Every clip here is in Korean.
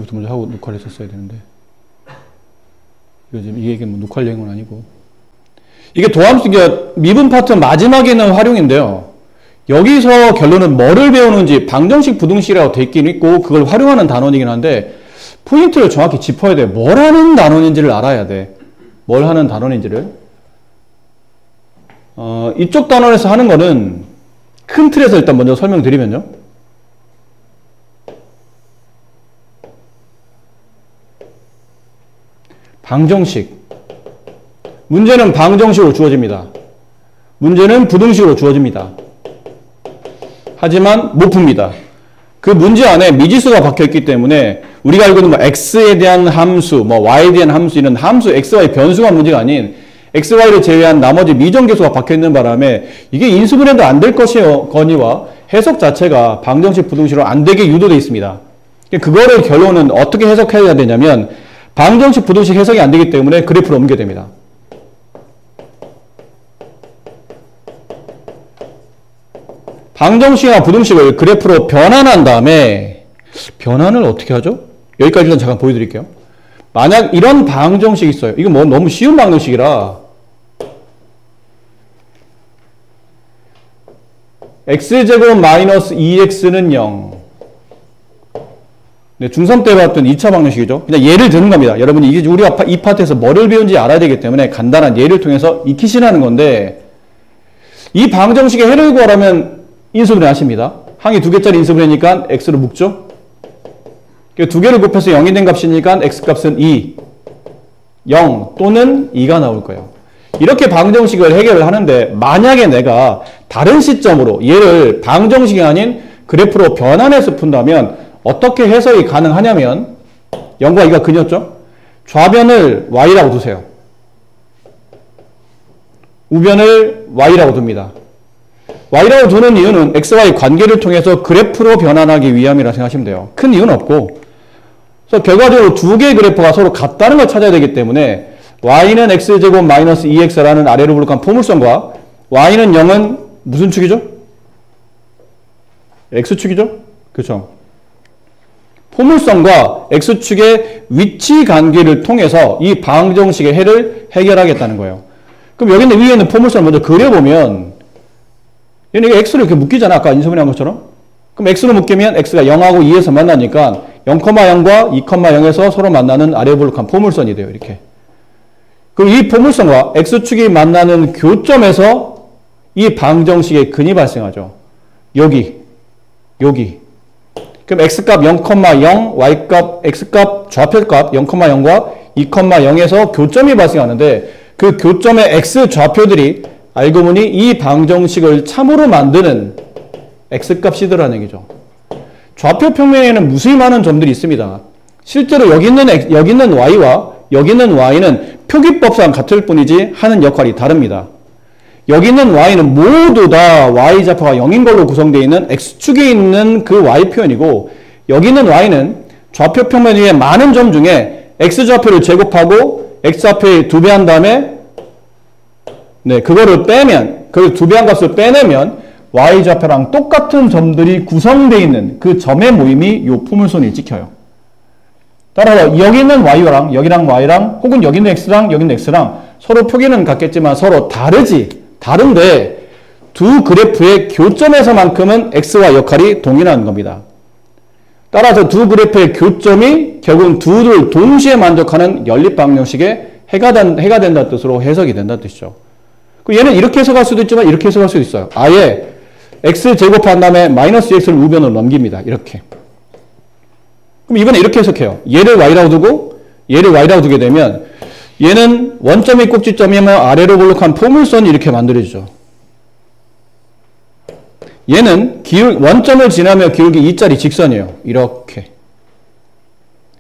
얘기부터 먼저 하고 녹화를 했었어야 되는데. 요즘 이 얘기는 뭐 녹화할 내용은 아니고. 이게 도함수, 미분 파트 마지막에 있는 활용인데요. 여기서 결론은 뭐를 배우는지 방정식, 부등식이라고 돼 있긴 있고, 그걸 활용하는 단원이긴 한데, 포인트를 정확히 짚어야 돼. 뭘 하는 단원인지를 알아야 돼. 뭘 하는 단원인지를. 이쪽 단원에서 하는 거는 큰 틀에서 일단 먼저 설명드리면요. 방정식. 문제는 방정식으로 주어집니다. 문제는 부등식으로 주어집니다. 하지만 못 풉니다. 그 문제 안에 미지수가 박혀있기 때문에 우리가 알고 있는 뭐 x에 대한 함수, 뭐 y에 대한 함수, 이런 함수, x, y 변수가 문제가 아닌 x, y를 제외한 나머지 미정계수가 박혀있는 바람에 이게 인수분해도 안 될 것이거니와 해석 자체가 방정식, 부등식으로 안 되게 유도되어 있습니다. 그거를 결론은 어떻게 해석해야 되냐면 방정식, 부등식 해석이 안 되기 때문에 그래프로 옮겨야 됩니다. 방정식이나 부등식을 그래프로 변환한 다음에 변환을 어떻게 하죠? 여기까지 일단 잠깐 보여드릴게요. 만약 이런 방정식이 있어요. 이거 뭐 너무 쉬운 방정식이라 x제곱 마이너스 2x는 0. 네, 중3 때 봤던 2차 방정식이죠. 그냥 예를 드는 겁니다. 여러분이 이게 우리가 이 파트에서 뭐를 배운지 알아야 되기 때문에 간단한 예를 통해서 익히시라는 건데, 이 방정식의 해를 구하라면 인수분해 하십니다. 항이 2개짜리 인수분해니까 x로 묶죠. 두 개를 곱해서 0이 된 값이니까 x값은 2, 0 또는 2가 나올 거예요. 이렇게 방정식을 해결을 하는데, 만약에 내가 다른 시점으로 얘를 방정식이 아닌 그래프로 변환해서 푼다면 어떻게 해석이 가능하냐면, 0과 2가 근이었죠? 좌변을 y라고 두세요. 우변을 y라고 둡니다. y라고 두는 이유는 xy 관계를 통해서 그래프로 변환하기 위함이라 생각하시면 돼요. 큰 이유는 없고, 그래서 결과적으로 두 개의 그래프가 서로 같다는 걸 찾아야 되기 때문에 y는 x제곱 마이너스 2x라는 아래로 부룩한 포물선과 y는 0은 무슨 축이죠? x축이죠? 그렇죠? 포물선과 x축의 위치 관계를 통해서 이 방정식의 해를 해결하겠다는 거예요. 그럼 여기 있는 위에 있는 포물선을 먼저 그려보면, 얘는 x를 이렇게 묶이잖아. 아까 인수분해한 것처럼. 그럼 x로 묶이면 x가 0하고 2에서 만나니까 0,0과 2,0에서 서로 만나는 아래 볼록한 포물선이 돼요. 이렇게. 그럼 이 포물선과 x축이 만나는 교점에서 이 방정식의 근이 발생하죠. 여기. 그럼 x값 0,0, y값, x값, 좌표값 0,0과 2,0에서 교점이 발생하는데, 그 교점의 x 좌표들이 알고 보니 이 방정식을 참으로 만드는 x값이더라는 얘기죠. 좌표 평면에는 무수히 많은 점들이 있습니다. 실제로 여기 있는 y와 여기 있는 y는 표기법상 같을 뿐이지 하는 역할이 다릅니다. 여기 있는 y는 모두 다 y좌표가 0인 걸로 구성되어 있는 x축에 있는 그 y 표현이고, 여기 있는 y는 좌표 평면 위에 많은 점 중에 x좌표를 제곱하고 x좌표에 2배 한 다음에 그거를 빼면, 그 2배한 값을 빼내면 y좌표랑 똑같은 점들이 구성되어 있는 그 점의 모임이 이 포물선이 찍혀요. 따라서 여기 있는 y랑 여기랑 y랑 혹은 여기 있는 x랑 여기 있는 x랑 서로 표기는 같겠지만 서로 다른데 두 그래프의 교점에서만큼은 x와 역할이 동일한 겁니다. 따라서 두 그래프의 교점이 결국은 둘을 동시에 만족하는 연립방정식의 해가 된다는 뜻으로 해석이 된다는 뜻이죠. 얘는 이렇게 해석할 수도 있지만 이렇게 해석할 수도 있어요. 아예 x 제곱한 다음에 마이너스 x를 우변으로 넘깁니다. 이렇게. 그럼 이번에 이렇게 해석해요. 얘를 y라고 두고 얘를 y라고 두게 되면 얘는 원점이 꼭지점이면 아래로 볼록한 포물선이 이렇게 만들어지죠. 얘는 원점을 지나며 기울기 2짜리 직선이에요. 이렇게.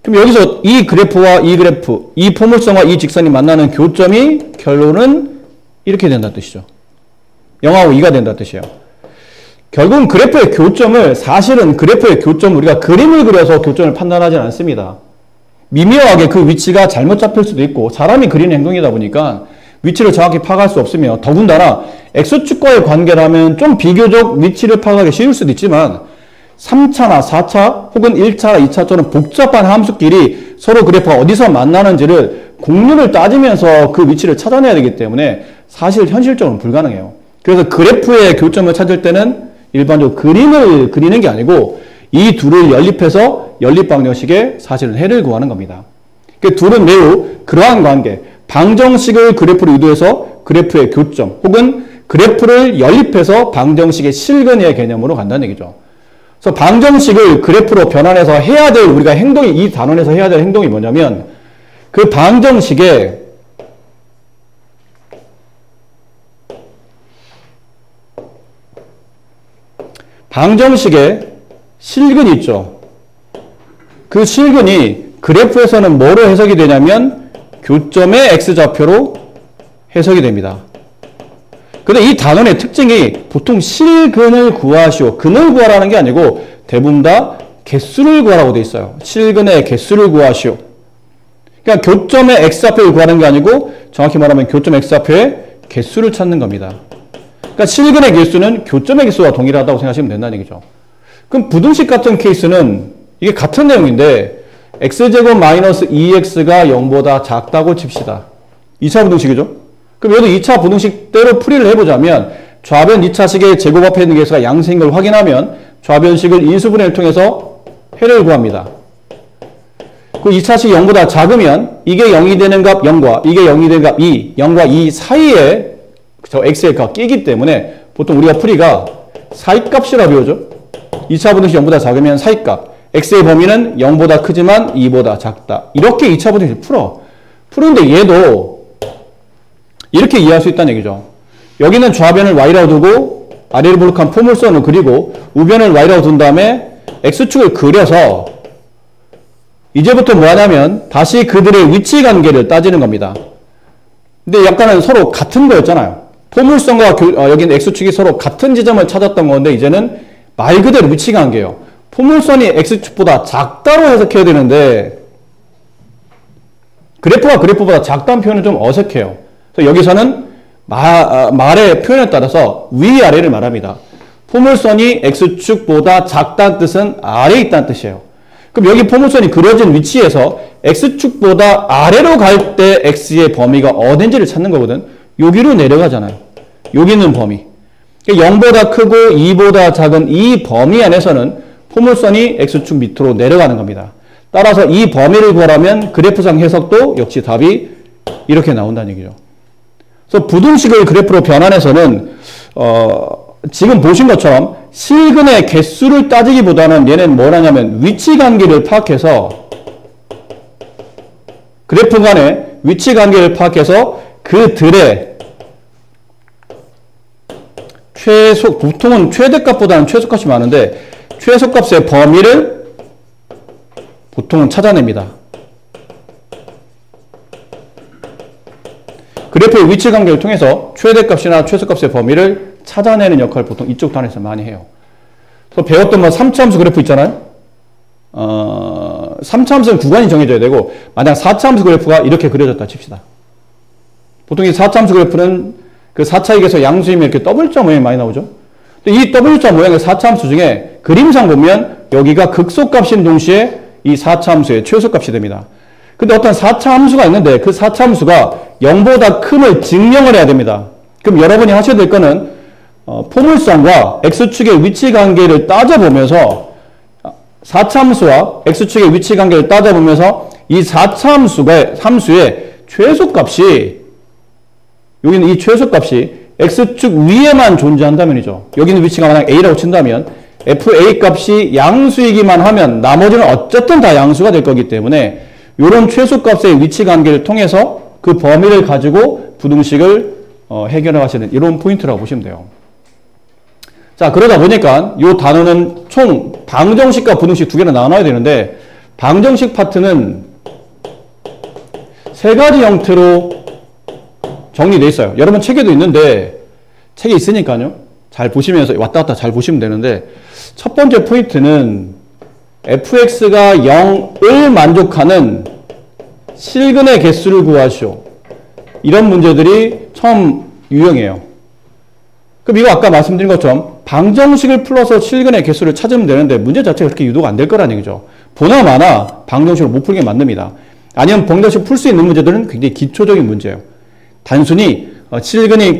그럼 여기서 이 그래프와 이 그래프, 이 포물선과 이 직선이 만나는 교점이 결론은 이렇게 된다는 뜻이죠. 0하고 2가 된다는 뜻이에요. 결국은 그래프의 교점을, 사실은 그래프의 교점, 우리가 그림을 그려서 교점을 판단하지는 않습니다. 미묘하게 그 위치가 잘못 잡힐 수도 있고, 사람이 그리는 행동이다 보니까 위치를 정확히 파악할 수 없으며, 더군다나 x축과의 관계라면 좀 비교적 위치를 파악하기 쉬울 수도 있지만, 3차나 4차 혹은 1차나 2차처럼 복잡한 함수끼리 서로 그래프가 어디서 만나는지를 공률을 따지면서 그 위치를 찾아내야 되기 때문에 사실 현실적으로 불가능해요. 그래서 그래프의 교점을 찾을 때는 일반적으로 그림을 그리는 게 아니고 이 둘을 연립해서 연립방정식의 사실은 해를 구하는 겁니다. 그 둘은 매우 그러한 관계, 방정식을 그래프로 유도해서 그래프의 교점 혹은 그래프를 연립해서 방정식의 실근의 개념으로 간다는 얘기죠. 그래서 방정식을 그래프로 변환해서 해야 될 우리가 행동이 이 단원에서 해야 될 행동이 뭐냐면 그 방정식의 실근이 있죠. 그 실근이 그래프에서는 뭐로 해석이 되냐면 교점의 x좌표로 해석이 됩니다. 근데 이 단원의 특징이 보통 실근을 구하시오. 근을 구하라는 게 아니고 대부분 다 개수를 구하라고 돼 있어요. 실근의 개수를 구하시오. 그러니까 교점의 x좌표를 구하는 게 아니고 정확히 말하면 교점 x좌표의 개수를 찾는 겁니다. 그러니까 실근의 개수는 교점의 개수와 동일하다고 생각하시면 된다는 얘기죠. 그럼 부등식 같은 케이스는 이게 같은 내용인데 x제곱 마이너스 2x가 0보다 작다고 칩시다. 2차 부등식이죠. 그럼 여기도 2차 부등식대로 풀이를 해보자면 좌변 2차식의 제곱 앞에 있는 개수가 양수인 걸 확인하면 좌변식을 인수분해를 통해서 해를 구합니다. 그 2차식이 0보다 작으면 이게 0이 되는 값 0과 이게 0이 되는 값 2, 0과 2 사이에 저 x의 값 끼기 때문에 보통 우리가 풀이가 사이값이라 배우죠. 2차 부등식 0보다 작으면 사이값, x의 범위는 0보다 크지만 2보다 작다. 이렇게 2차 부등식을 풀어. 푸는데 얘도 이렇게 이해할 수 있다는 얘기죠. 여기는 좌변을 y라고 두고 아래를 볼록한 포물선을 그리고 우변을 y라고 둔 다음에 x축을 그려서 이제부터 뭐 하냐면 다시 그들의 위치 관계를 따지는 겁니다. 근데 약간은 서로 같은 거였잖아요. 포물선과 여기는 x축이 서로 같은 지점을 찾았던 건데 이제는 말 그대로 위치 관계예요. 포물선이 x축보다 작다로 해석해야 되는데 그래프가 그래프보다 작다는 표현은 좀 어색해요. 그래서 여기서는 말의 표현에 따라서 위아래를 말합니다. 포물선이 x축보다 작다는 뜻은 아래에 있다는 뜻이에요. 그럼 여기 포물선이 그려진 위치에서 x축보다 아래로 갈 때 x의 범위가 어딘지를 찾는 거거든. 여기로 내려가잖아요. 여기 있는 범위. 0보다 크고 2보다 작은 이 범위 안에서는 포물선이 x축 밑으로 내려가는 겁니다. 따라서 이 범위를 구하려면 그래프상 해석도 역시 답이 이렇게 나온다는 얘기죠. 그래서 부등식을 그래프로 변환해서는 지금 보신 것처럼 실근의 개수를 따지기보다는 얘는 뭘 하냐면 위치 관계를 파악해서 그래프 간의 위치 관계를 파악해서 그들의 보통은 최대값보다는 최소값이 많은데 최소값의 범위를 보통은 찾아냅니다. 그래프의 위치 관계를 통해서 최대값이나 최소값의 범위를 찾아내는 역할을 보통 이쪽 단에서 많이 해요. 그래서 배웠던 3차함수 그래프 있잖아요. 3차함수는 구간이 정해져야 되고 만약 4차함수 그래프가 이렇게 그려졌다 칩시다. 보통 이 4차함수 그래프는 그 4차익에서 양수이면 이렇게 W자 모양이 많이 나오죠. 근데 이 W자 모양의 4차함수 중에 그림상 보면 여기가 극소값인 동시에 이 4차함수의 최소값이 됩니다. 근데 어떤 4차함수가 있는데 그 4차함수가 0보다 큼을 증명을 해야 됩니다. 그럼 여러분이 하셔야 될 거는 포물선과 x축의 위치 관계를 따져보면서 4차함수와 x축의 위치 관계를 따져보면서 이 4차함수의 최소값이 여기는 이 최소값이 x축 위에만 존재한다면이죠. 여기는 위치가 만약 a라고 친다면 fa 값이 양수이기만 하면 나머지는 어쨌든 다 양수가 될 거기 때문에 이런 최소값의 위치 관계를 통해서 그 범위를 가지고 부등식을 해결해 가시는 이런 포인트라고 보시면 돼요. 자, 그러다 보니까 이 단어는 총 방정식과 부등식 두 개로 나눠야 되는데 방정식 파트는 세 가지 형태로 정리되어 있어요. 여러분 책에도 있는데 책에 있으니까요. 잘 보시면서 왔다 갔다 잘 보시면 되는데 첫 번째 포인트는 fx가 0을 만족하는 실근의 개수를 구하시오. 이런 문제들이 처음 유형이에요. 그럼 이거 아까 말씀드린 것처럼 방정식을 풀어서 실근의 개수를 찾으면 되는데 문제 자체가 그렇게 유도가 안 될 거라는 얘기죠. 보나마나 방정식을 못 풀게 만듭니다. 아니면 방정식 풀 수 있는 문제들은 굉장히 기초적인 문제예요. 단순히 실근의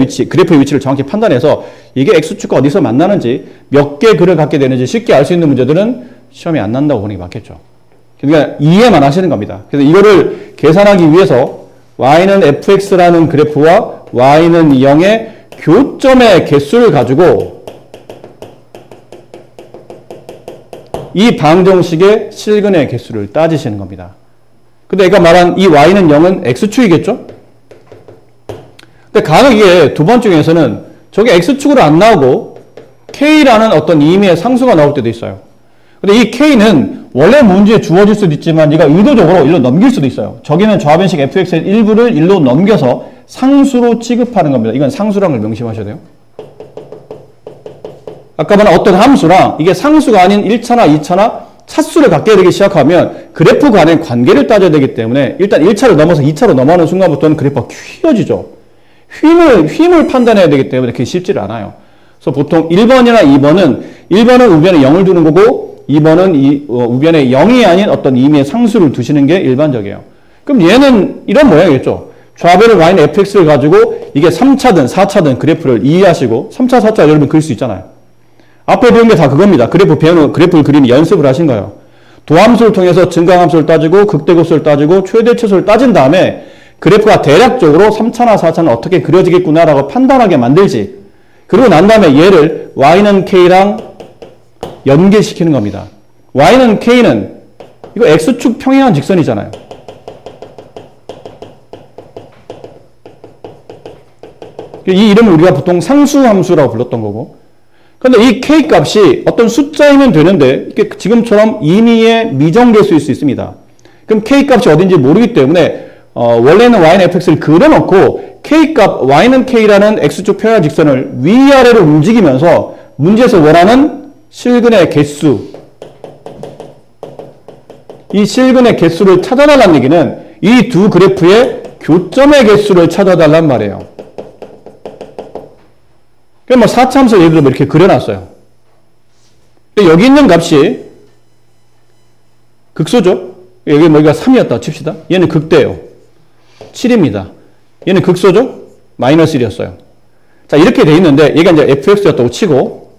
위치, 그래프의 위치를 정확히 판단해서 이게 X축과 어디서 만나는지 몇 개 글을 갖게 되는지 쉽게 알 수 있는 문제들은 시험에 안 난다고 보는 게 맞겠죠. 그러니까 이해만 하시는 겁니다. 그래서 이거를 계산하기 위해서 y는 fx라는 그래프와 y는 0의 교점의 개수를 가지고 이 방정식의 실근의 개수를 따지시는 겁니다. 근데 아까 말한 이 y는 0은 x축이겠죠? 근데 간혹 이게 두 번 중에서는 저게 x축으로 안 나오고 k라는 어떤 의미의 상수가 나올 때도 있어요. 근데 이 k는 원래 문제에 주어질 수도 있지만 얘가 의도적으로 일로 넘길 수도 있어요. 저기는 좌변식 fx의 일부를 일로 넘겨서 상수로 취급하는 겁니다. 이건 상수라는 걸 명심하셔야 돼요. 아까 말한 어떤 함수랑 이게 상수가 아닌 1차나 2차나 차수를 갖게 되기 시작하면 그래프 간의 관계를 따져야 되기 때문에 일단 1차를 넘어서 2차로 넘어가는 순간부터는 그래프가 휘어지죠. 휨을 판단해야 되기 때문에 그게 쉽지를 않아요. 그래서 보통 1번이나 2번은 1번은 우변에 0을 두는 거고 2번은 우변에 0이 아닌 어떤 의미의 상수를 두시는 게 일반적이에요. 그럼 얘는 이런 모양이겠죠. 좌변의 y는 fx를 가지고 이게 3차든 4차든 그래프를 이해하시고 3차, 4차 여러분 그릴 수 있잖아요. 앞에 배운 게 다 그겁니다. 그래프를 그리는 연습을 하신 거예요. 도함수를 통해서 증가함수를 따지고 극대급수를 따지고 최대치수를 따진 다음에 그래프가 대략적으로 3차나 4차는 어떻게 그려지겠구나라고 판단하게 만들지. 그리고 난 다음에 얘를 y는 k랑 연계시키는 겁니다. y는 k는 이거 x축 평행한 직선이잖아요. 이 이름을 우리가 보통 상수함수라고 불렀던 거고. 근데 이 k 값이 어떤 숫자이면 되는데 이게 지금처럼 임의의 미정계수일 수 있습니다. 그럼 k 값이 어딘지 모르기 때문에 원래는 y는 fx를 그려놓고 k값 y는 k라는 x축 평행한 직선을 위아래로 움직이면서 문제에서 원하는 실근의 개수, 이 실근의 개수를 찾아달라는 얘기는 이 두 그래프의 교점의 개수를 찾아달란 말이에요. 그럼 4차함수 예를 들어 이렇게 그려놨어요. 여기 있는 값이 극소죠? 여기 여기가 3이었다 칩시다. 얘는 극대예요. 7입니다. 얘는 극소죠? 마이너스 1이었어요. 자, 이렇게 돼 있는데 얘가 이제 fx였다고 치고,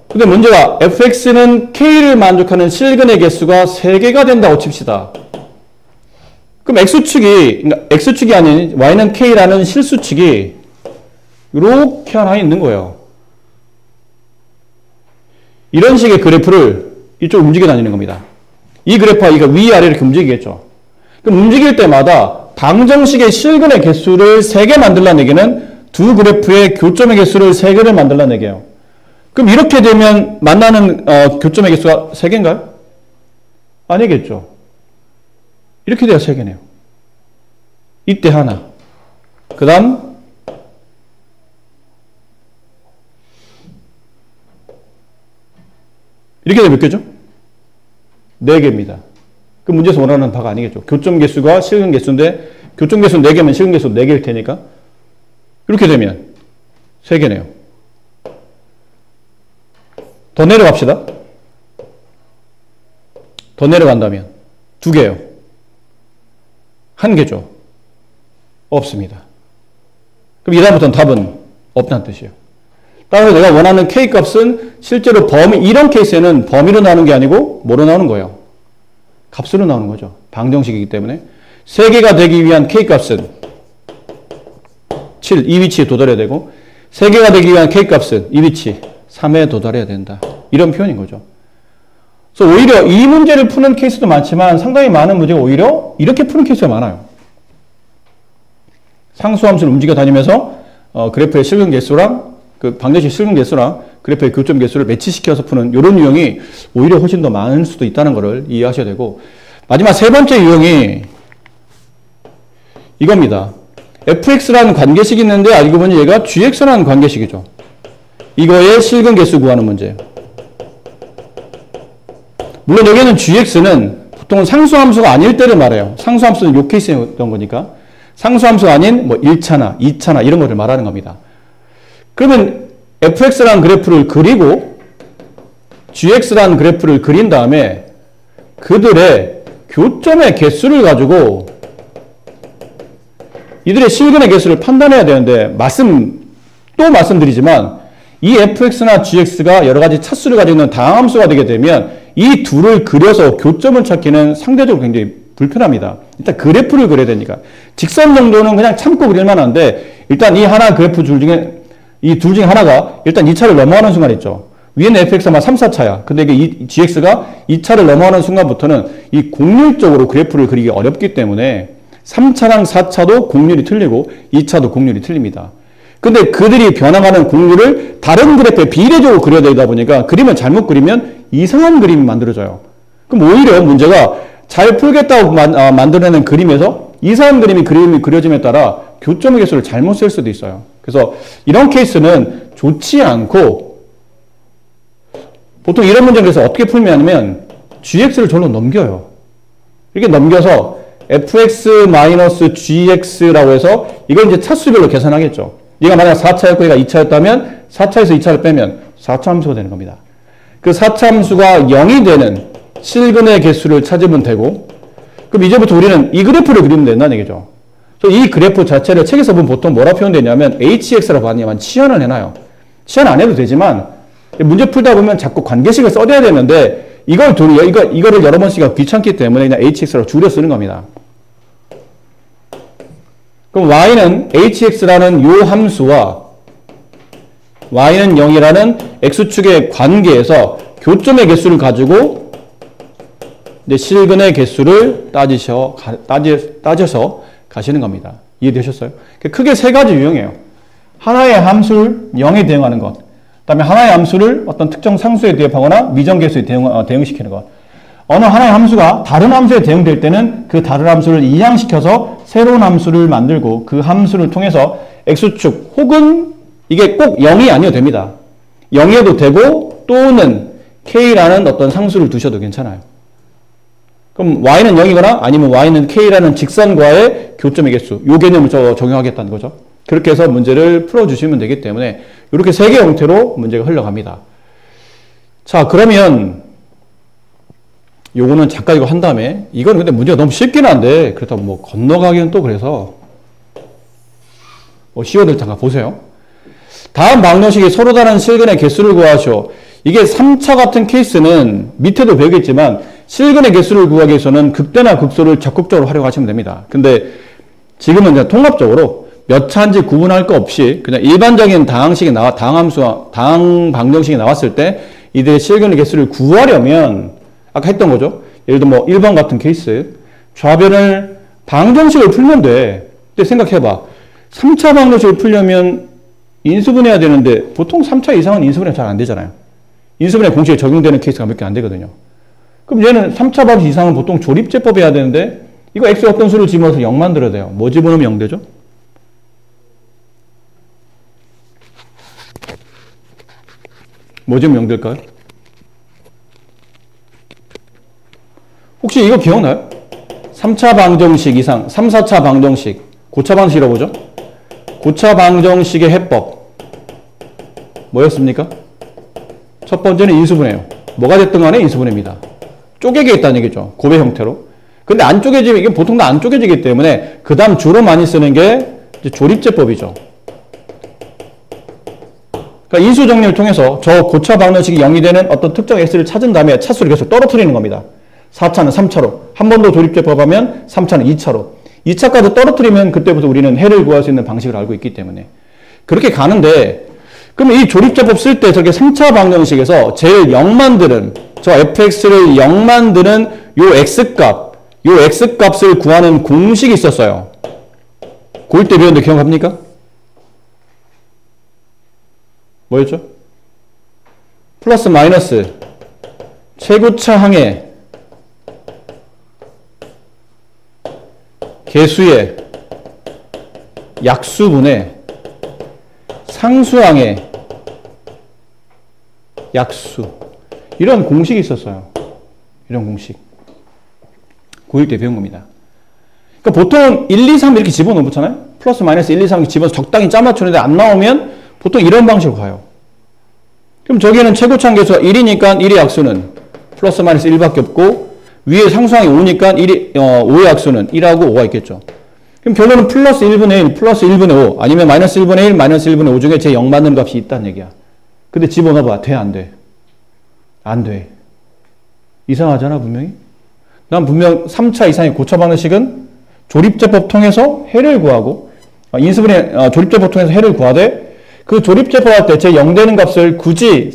근데 문제가 fx는 k를 만족하는 실근의 개수가 3개가 된다고 칩시다. 그럼 x축이 아닌 y는 k라는 실수축이 이렇게 하나 있는 거예요. 이런 식의 그래프를 이쪽 움직여 다니는 겁니다. 이 그래프가 이거 위아래 이렇게 움직이겠죠. 그럼 움직일 때마다 방정식의 실근의 개수를 3개 만들라는 얘기는 두 그래프의 교점의 개수를 3개를 만들라는 얘기예요. 그럼 이렇게 되면 만나는 교점의 개수가 3개인가요? 아니겠죠. 이렇게 돼야 3개네요. 이때 하나. 그 다음 이렇게 되면 몇 개죠? 4개입니다. 그 문제에서 원하는 바가 아니겠죠. 교점 개수가 실근 개수인데 교점 개수 4개면 실근 개수 4개일 테니까 이렇게 되면 3개네요. 더 내려갑시다. 더 내려간다면 2개요. 1개죠. 없습니다. 그럼 이 다음부터는 답은 없다는 뜻이에요. 따라서 내가 원하는 K값은 실제로 이런 케이스에는 범위로 나오는 게 아니고 뭐로 나오는 거예요? 값으로 나오는 거죠. 방정식이기 때문에. 3개가 되기 위한 K값은 7, 이 위치에 도달해야 되고 3개가 되기 위한 K값은 이 위치 3에 도달해야 된다. 이런 표현인 거죠. 그래서 오히려 이 문제를 푸는 케이스도 많지만 상당히 많은 문제가 오히려 이렇게 푸는 케이스가 많아요. 상수함수를 움직여 다니면서 그래프의 실근 개수랑 그 방정식 실근 개수랑 그래프의 교점 개수를 매치시켜서 푸는 이런 유형이 오히려 훨씬 더 많을 수도 있다는 것을 이해하셔야 되고, 마지막 세 번째 유형이 이겁니다. fx라는 관계식이 있는데 알고 보니 얘가 gx라는 관계식이죠. 이거의 실근 개수 구하는 문제예요. 물론 여기는 gx는 보통은 상수함수가 아닐 때를 말해요. 상수함수는 요 케이스였던 거니까. 상수함수가 아닌 뭐 1차나 2차나 이런 거를 말하는 겁니다. 그러면 fx라는 그래프를 그리고 gx라는 그래프를 그린 다음에 그들의 교점의 개수를 가지고 이들의 실근의 개수를 판단해야 되는데 또 말씀드리지만 이 fx나 gx가 여러 가지 차수를 가지고 있는 다항함수가 되게 되면 이 둘을 그려서 교점을 찾기는 상대적으로 굉장히 불편합니다. 일단 그래프를 그려야 되니까. 직선 정도는 그냥 참고 그릴만 한데 일단 이 하나 그래프 이 둘 중에 하나가 일단 2차를 넘어가는 순간 있죠. 위에는 fx가 3, 4차야. 근데 이게 gx가 2차를 넘어가는 순간부터는 이 곡률적으로 그래프를 그리기 어렵기 때문에 3차랑 4차도 곡률이 틀리고 2차도 곡률이 틀립니다. 근데 그들이 변화가는 곡률을 다른 그래프에 비례적으로 그려야 되다 보니까 그림을 잘못 그리면 이상한 그림이 만들어져요. 그럼 오히려 문제가 잘 풀겠다고 만들어내는 그림에서 이상한 그림이 그려짐에 따라 교점의 개수를 잘못 쓸 수도 있어요. 그래서 이런 케이스는 좋지 않고 보통 이런 문제는 그래서 어떻게 풀냐면 gx를 절로 넘겨요. 이렇게 넘겨서 fx-gx라고 해서 이걸 이제 차수별로 계산하겠죠. 얘가 만약 4차였고 얘가 2차였다면 4차에서 2차를 빼면 4차 함수가 되는 겁니다. 그 4차 함수가 0이 되는 실근의 개수를 찾으면 되고 그럼 이제부터 우리는 이 그래프를 그리면 된다는 얘기죠. 이 그래프 자체를 책에서 보면 보통 뭐라 표현되냐면 hx라고 하냐면 치환을 해놔요. 치환 안 해도 되지만 문제 풀다 보면 자꾸 관계식을 써야 되는데 이거를 여러 번 쓰기가 귀찮기 때문에 그냥 hx라고 줄여 쓰는 겁니다. 그럼 y는 hx라는 요 함수와 y는 0이라는 x축의 관계에서 교점의 개수를 가지고 이제 실근의 개수를 따져서 가시는 겁니다. 이해되셨어요? 크게 세 가지 유형이에요. 하나의 함수를 0에 대응하는 것, 그 다음에 하나의 함수를 어떤 특정 상수에 대입하거나 미정계수에 대응시키는 것. 어느 하나의 함수가 다른 함수에 대응될 때는 그 다른 함수를 이항시켜서 새로운 함수를 만들고 그 함수를 통해서 x축 혹은 이게 꼭 0이 아니어도 됩니다. 0이어도 되고 또는 k라는 어떤 상수를 두셔도 괜찮아요. 그럼 y는 0이거나 아니면 y는 k라는 직선과의 교점의 개수, 요 개념을 적용하겠다는 거죠. 그렇게 해서 문제를 풀어주시면 되기 때문에 이렇게 세 개의 형태로 문제가 흘러갑니다. 자, 그러면 요거는 잠깐 이거 한 다음에 이거는 근데 문제가 너무 쉽긴 한데 그렇다고 뭐 건너가기는 또 그래서 시원을 잠깐 보세요. 다음 방정식이 서로 다른 실근의 개수를 구하시오. 이게 3차 같은 케이스는 밑에도 배우겠지만 실근의 개수를 구하기 위해서는 극대나 극소를 적극적으로 활용하시면 됩니다. 근데 지금은 이제 통합적으로 몇 차인지 구분할 거 없이 그냥 일반적인 다항 방정식이 나왔을 때 이들의 실근의 개수를 구하려면 아까 했던 거죠. 예를 들어 뭐 1번 같은 케이스 좌변을 방정식을 풀면 돼. 근데 생각해봐. 3차 방정식을 풀려면 인수분해해야 되는데 보통 3차 이상은 인수분해 잘 안 되잖아요. 인수분해 공식에 적용되는 케이스가 몇 개 안 되거든요. 그럼 얘는 3차 방정식 이상은 보통 조립제법 해야 되는데 이거 x 어떤 수를 집어넣어서 0 만들어야 돼요. 뭐 집어넣으면 0 되죠? 뭐 집으면 0 될까요? 혹시 이거 기억나요? 3차 방정식 이상, 3, 4차 방정식, 고차 방정식이라고 보죠? 고차 방정식의 해법 뭐였습니까? 첫 번째는 인수분해예요. 뭐가 됐든 간에 인수분해입니다. 쪼개게 있다는 얘기죠. 곱의 형태로. 근데 안 쪼개지면 이게 보통 다 안 쪼개지기 때문에 그 다음 주로 많이 쓰는 게 이제 조립제법이죠. 그러니까 인수 정리를 통해서 저 고차 방정식이 0이 되는 어떤 특정 x를 찾은 다음에 차수를 계속 떨어뜨리는 겁니다. 4차는 3차로, 한 번 더 조립제법 하면 3차는 2차로. 2차까지 떨어뜨리면 그때부터 우리는 해를 구할 수 있는 방식을 알고 있기 때문에. 그렇게 가는데, 그러면 이 조립제법 쓸 때 저게 3차 방정식에서 제일 0 만드는, 저 fx를 0 만드는 요 x값을 구하는 공식이 있었어요. 고1 때 배웠는데 기억합니까? 뭐였죠? 플러스 마이너스 최고차 항의 개수의 약수분의 상수항의 약수. 이런 공식이 있었어요. 이런 공식. 고1 때 배운 겁니다. 그러니까 보통 1, 2, 3 이렇게 집어넣잖아요. 플러스 마이너스 1, 2, 3 집어서 적당히 짜맞추는데 안 나오면 보통 이런 방식으로 가요. 그럼 저기는 최고차항 계수가 1이니까 1의 약수는 플러스 마이너스 1밖에 없고 위에 상수항이 5니까 5의 약수는 1하고 5가 있겠죠. 그럼 결론은 플러스 1분의 1, 플러스 1분의 5 아니면 마이너스 1분의 1, 마이너스 1분의 5 중에 제 0 맞는 값이 있다는 얘기야. 근데 집어넣어봐. 돼? 안 돼? 안 돼. 이상하잖아 분명히. 난 분명 3차 이상의 고차 방정식은 조립제법 통해서 해를 구하고 인수분해 조립제법 통해서 해를 구하되 그 조립제법 할 때 제 0 되는 값을 굳이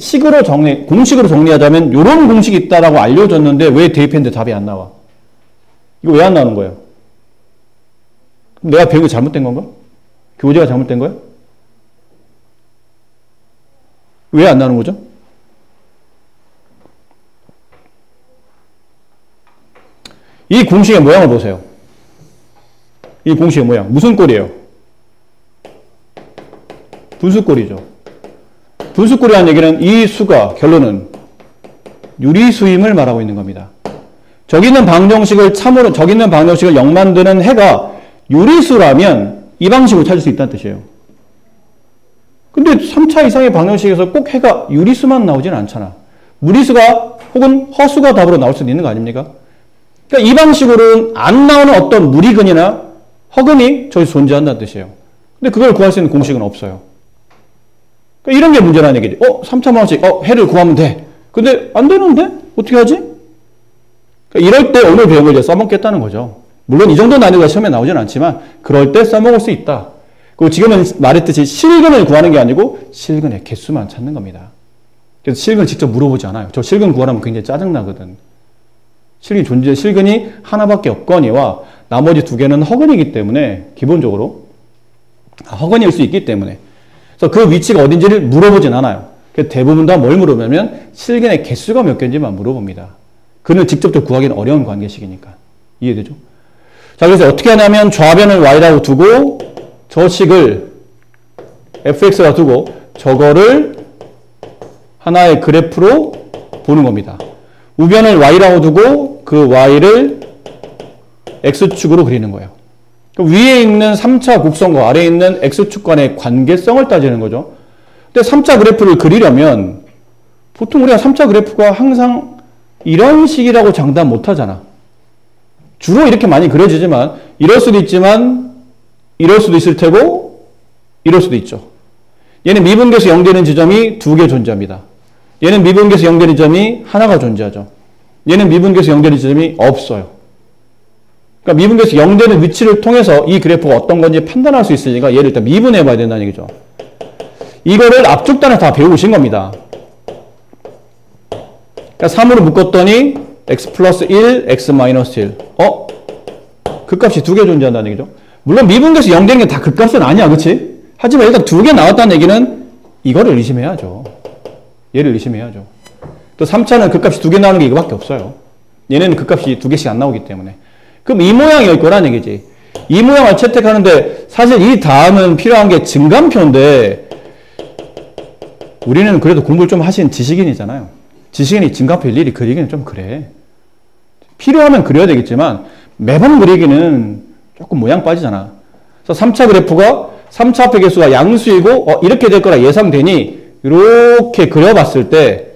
공식으로 정리하자면 이런 공식이 있다라고 알려줬는데 왜 대입했는데 답이 안 나와? 이거 왜 안 나오는 거예요? 내가 배운 게 잘못된 건가? 교재가 잘못된 거야? 왜 안 나오는 거죠? 이 공식의 모양을 보세요. 이 공식의 모양. 무슨 꼴이에요? 분수꼴이죠. 분수꼴이라는 얘기는 이 수가 결론은 유리수임을 말하고 있는 겁니다. 저기 있는 방정식을 0 만드는 해가 유리수라면 이 방식으로 찾을 수 있다는 뜻이에요. 근데 3차 이상의 방정식에서 꼭 해가 유리수만 나오진 않잖아. 무리수가 혹은 허수가 답으로 나올 수도 있는 거 아닙니까? 그러니까 이 방식으로는 안 나오는 어떤 무리근이나 허근이 저기 존재한다는 뜻이에요. 근데 그걸 구할 수 있는 공식은 없어요. 그러니까 이런 게 문제라는 얘기지. 3차 방정식, 해를 구하면 돼. 근데 안 되는데? 어떻게 하지? 그러니까 이럴 때 오늘 배운 걸 이제 써먹겠다는 거죠. 물론 이 정도 난이도가 시험에 나오진 않지만 그럴 때 써먹을 수 있다. 그리고 지금은 말했듯이 실근을 구하는 게 아니고 실근의 개수만 찾는 겁니다. 그래서 실근을 직접 물어보지 않아요. 저 실근 구하라면 굉장히 짜증나거든. 실근이 하나밖에 없거니와 나머지 두 개는 허근이기 때문에 기본적으로 허근일 수 있기 때문에 그래서 그 위치가 어딘지를 물어보진 않아요. 대부분 다 뭘 물어보면 실근의 개수가 몇 개인지만 물어봅니다. 그는 직접적으로 구하기는 어려운 관계식이니까. 이해되죠? 자, 그래서 어떻게 하냐면 좌변을 y라고 두고 저 식을 fx라 두고 저거를 하나의 그래프로 보는 겁니다. 우변을 y라고 두고 그 y를 x축으로 그리는 거예요. 위에 있는 3차 곡선과 아래에 있는 x축 간의 관계성을 따지는 거죠. 근데 3차 그래프를 그리려면 보통 우리가 3차 그래프가 항상 이런 식이라고 장담 못 하잖아. 주로 이렇게 많이 그려지지만 이럴 수도 있지만 이럴 수도 있을 테고 이럴 수도 있죠. 얘는 미분계수 0 되는 지점이 2개 존재합니다. 얘는 미분계수 0 되는 지점이 하나가 존재하죠. 얘는 미분계수 0 되는 지점이 없어요. 그러니까 미분계수 0 되는 위치를 통해서 이 그래프가 어떤 건지 판단할 수 있으니까 얘를 일단 미분해 봐야 된다는 얘기죠. 이거를 앞쪽 단에 다 배우신 겁니다. 그러니까 3으로 묶었더니 x 플러스 1, x 마이너스 1. 극값이 2개 존재한다는 얘기죠. 물론 미분계수 0 되는 게 다 극값은 아니야. 그치? 하지만 일단 2개 나왔다는 얘기는 이거를 의심해야죠. 얘를 의심해야죠. 또 3차는 극값이 2개 나오는 게 이거밖에 없어요. 얘네는 극값이 2개씩 안 나오기 때문에. 그럼 이 모양일 거란 얘기지. 이 모양을 채택하는데 사실 이 다음은 필요한 게 증감표인데 우리는 그래도 공부를 좀 하신 지식인이잖아요. 지식인이 증감표 일일이 그리기는 좀 그래. 필요하면 그려야 되겠지만 매번 그리기는 조금 모양 빠지잖아. 그래서 3차 그래프가 3차 합의 개수가 양수이고 이렇게 될 거라 예상되니 이렇게 그려봤을 때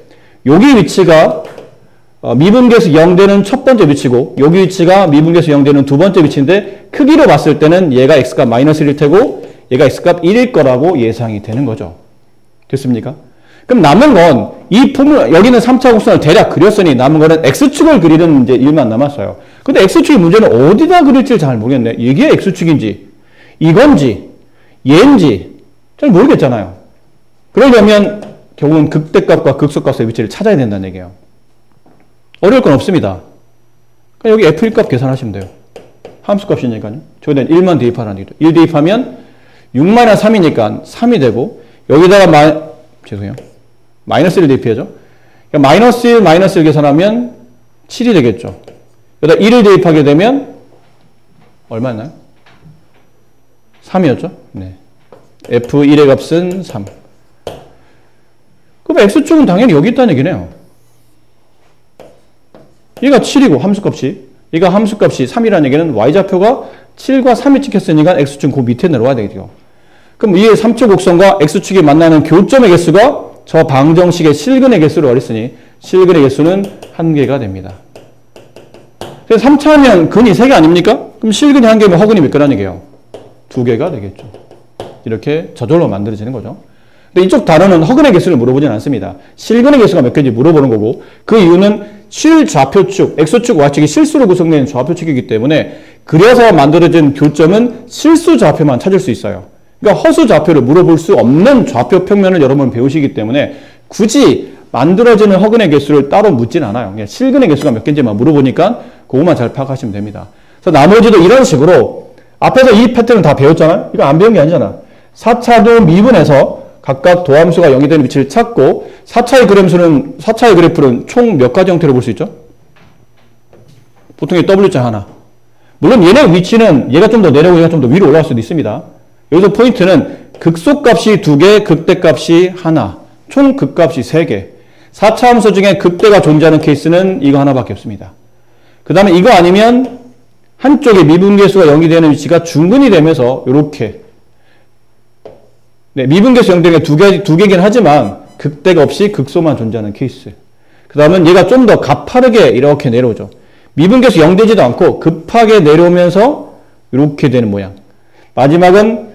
여기 위치가 미분계수 0 되는 첫 번째 위치고 여기 위치가 미분계수 0 되는 두 번째 위치인데 크기로 봤을 때는 얘가 x값 마이너스 1일 테고 얘가 x값 1일 거라고 예상이 되는 거죠. 됐습니까? 그럼 남은 건 이 포뮬라 여기는 3차 곡선을 대략 그렸으니 남은 거는 x축을 그리는 이제 일만 남았어요. 근데 x축의 문제는 어디다 그릴지 잘 모르겠네. 이게 x축인지 이건지 얘인지 잘 모르겠잖아요. 그러려면 결국은 극대값과 극소값의 위치를 찾아야 된다는 얘기예요. 어려울 건 없습니다. 여기 f1 값 계산하시면 돼요. 함수값이니까요. 저기다 1만 대입하라는 얘기죠. 1 대입하면 6-3이니까 3이 되고 여기다가 죄송해요. 마이너스 1 대입해야죠. 그러니까 마이너스 1, 마이너스 1 계산하면 7이 되겠죠. 여기다 1을 대입하게 되면 얼마였나요? 3이었죠. 네. f1의 값은 3. 그럼 x축은 당연히 여기 있다는 얘기네요. 얘가 7이고 함수값이 얘가 함수값이 3이라는 얘기는 y좌표가 7과 3이 찍혔으니까 x축은 그 밑에 내려와야 되겠죠. 그럼 위에 3차 곡선과 x축이 만나는 교점의 개수가 저 방정식의 실근의 개수를 구하랬으니 실근의 개수는 1개가 됩니다. 그래서 3차하면 근이 3개 아닙니까? 그럼 실근이 1개면 허근이 몇 개라는 얘기예요? 2개가 되겠죠. 이렇게 저절로 만들어지는 거죠. 근데 이쪽 단어는 허근의 개수를 물어보진 않습니다. 실근의 개수가 몇 개인지 물어보는 거고, 그 이유는 실좌표축, X축, Y축이 실수로 구성된 좌표축이기 때문에 그래서 만들어진 교점은 실수 좌표만 찾을 수 있어요. 그러니까 허수 좌표를 물어볼 수 없는 좌표 평면을 여러분 배우시기 때문에 굳이 만들어지는 허근의 개수를 따로 묻진 않아요. 그냥 실근의 개수가 몇 개인지만 물어보니까 그것만 잘 파악하시면 됩니다. 그래서 나머지도 이런 식으로 앞에서 이 패턴을 다 배웠잖아요. 이거 안 배운 게 아니잖아. 4차도 미분에서 각각 도함수가 0이 되는 위치를 찾고 4차의 그래프는 총 몇 가지 형태로 볼 수 있죠? 보통 W자 하나. 물론 얘네 위치는 얘가 좀 더 내려오고 얘가 좀 더 위로 올라갈 수도 있습니다. 여기서 포인트는 극소값이 2개, 극대값이 하나, 총 극값이 3개. 4차 함수 중에 극대가 존재하는 케이스는 이거 하나밖에 없습니다. 그 다음에 이거 아니면 한쪽에 미분계수가 0이 되는 위치가 중근이 되면서 이렇게 미분계수 0 되는 게 두 개긴 하지만 극대가 없이 극소만 존재하는 케이스. 그 다음은 얘가 좀 더 가파르게 이렇게 내려오죠. 미분계수 0 되지도 않고 급하게 내려오면서 이렇게 되는 모양. 마지막은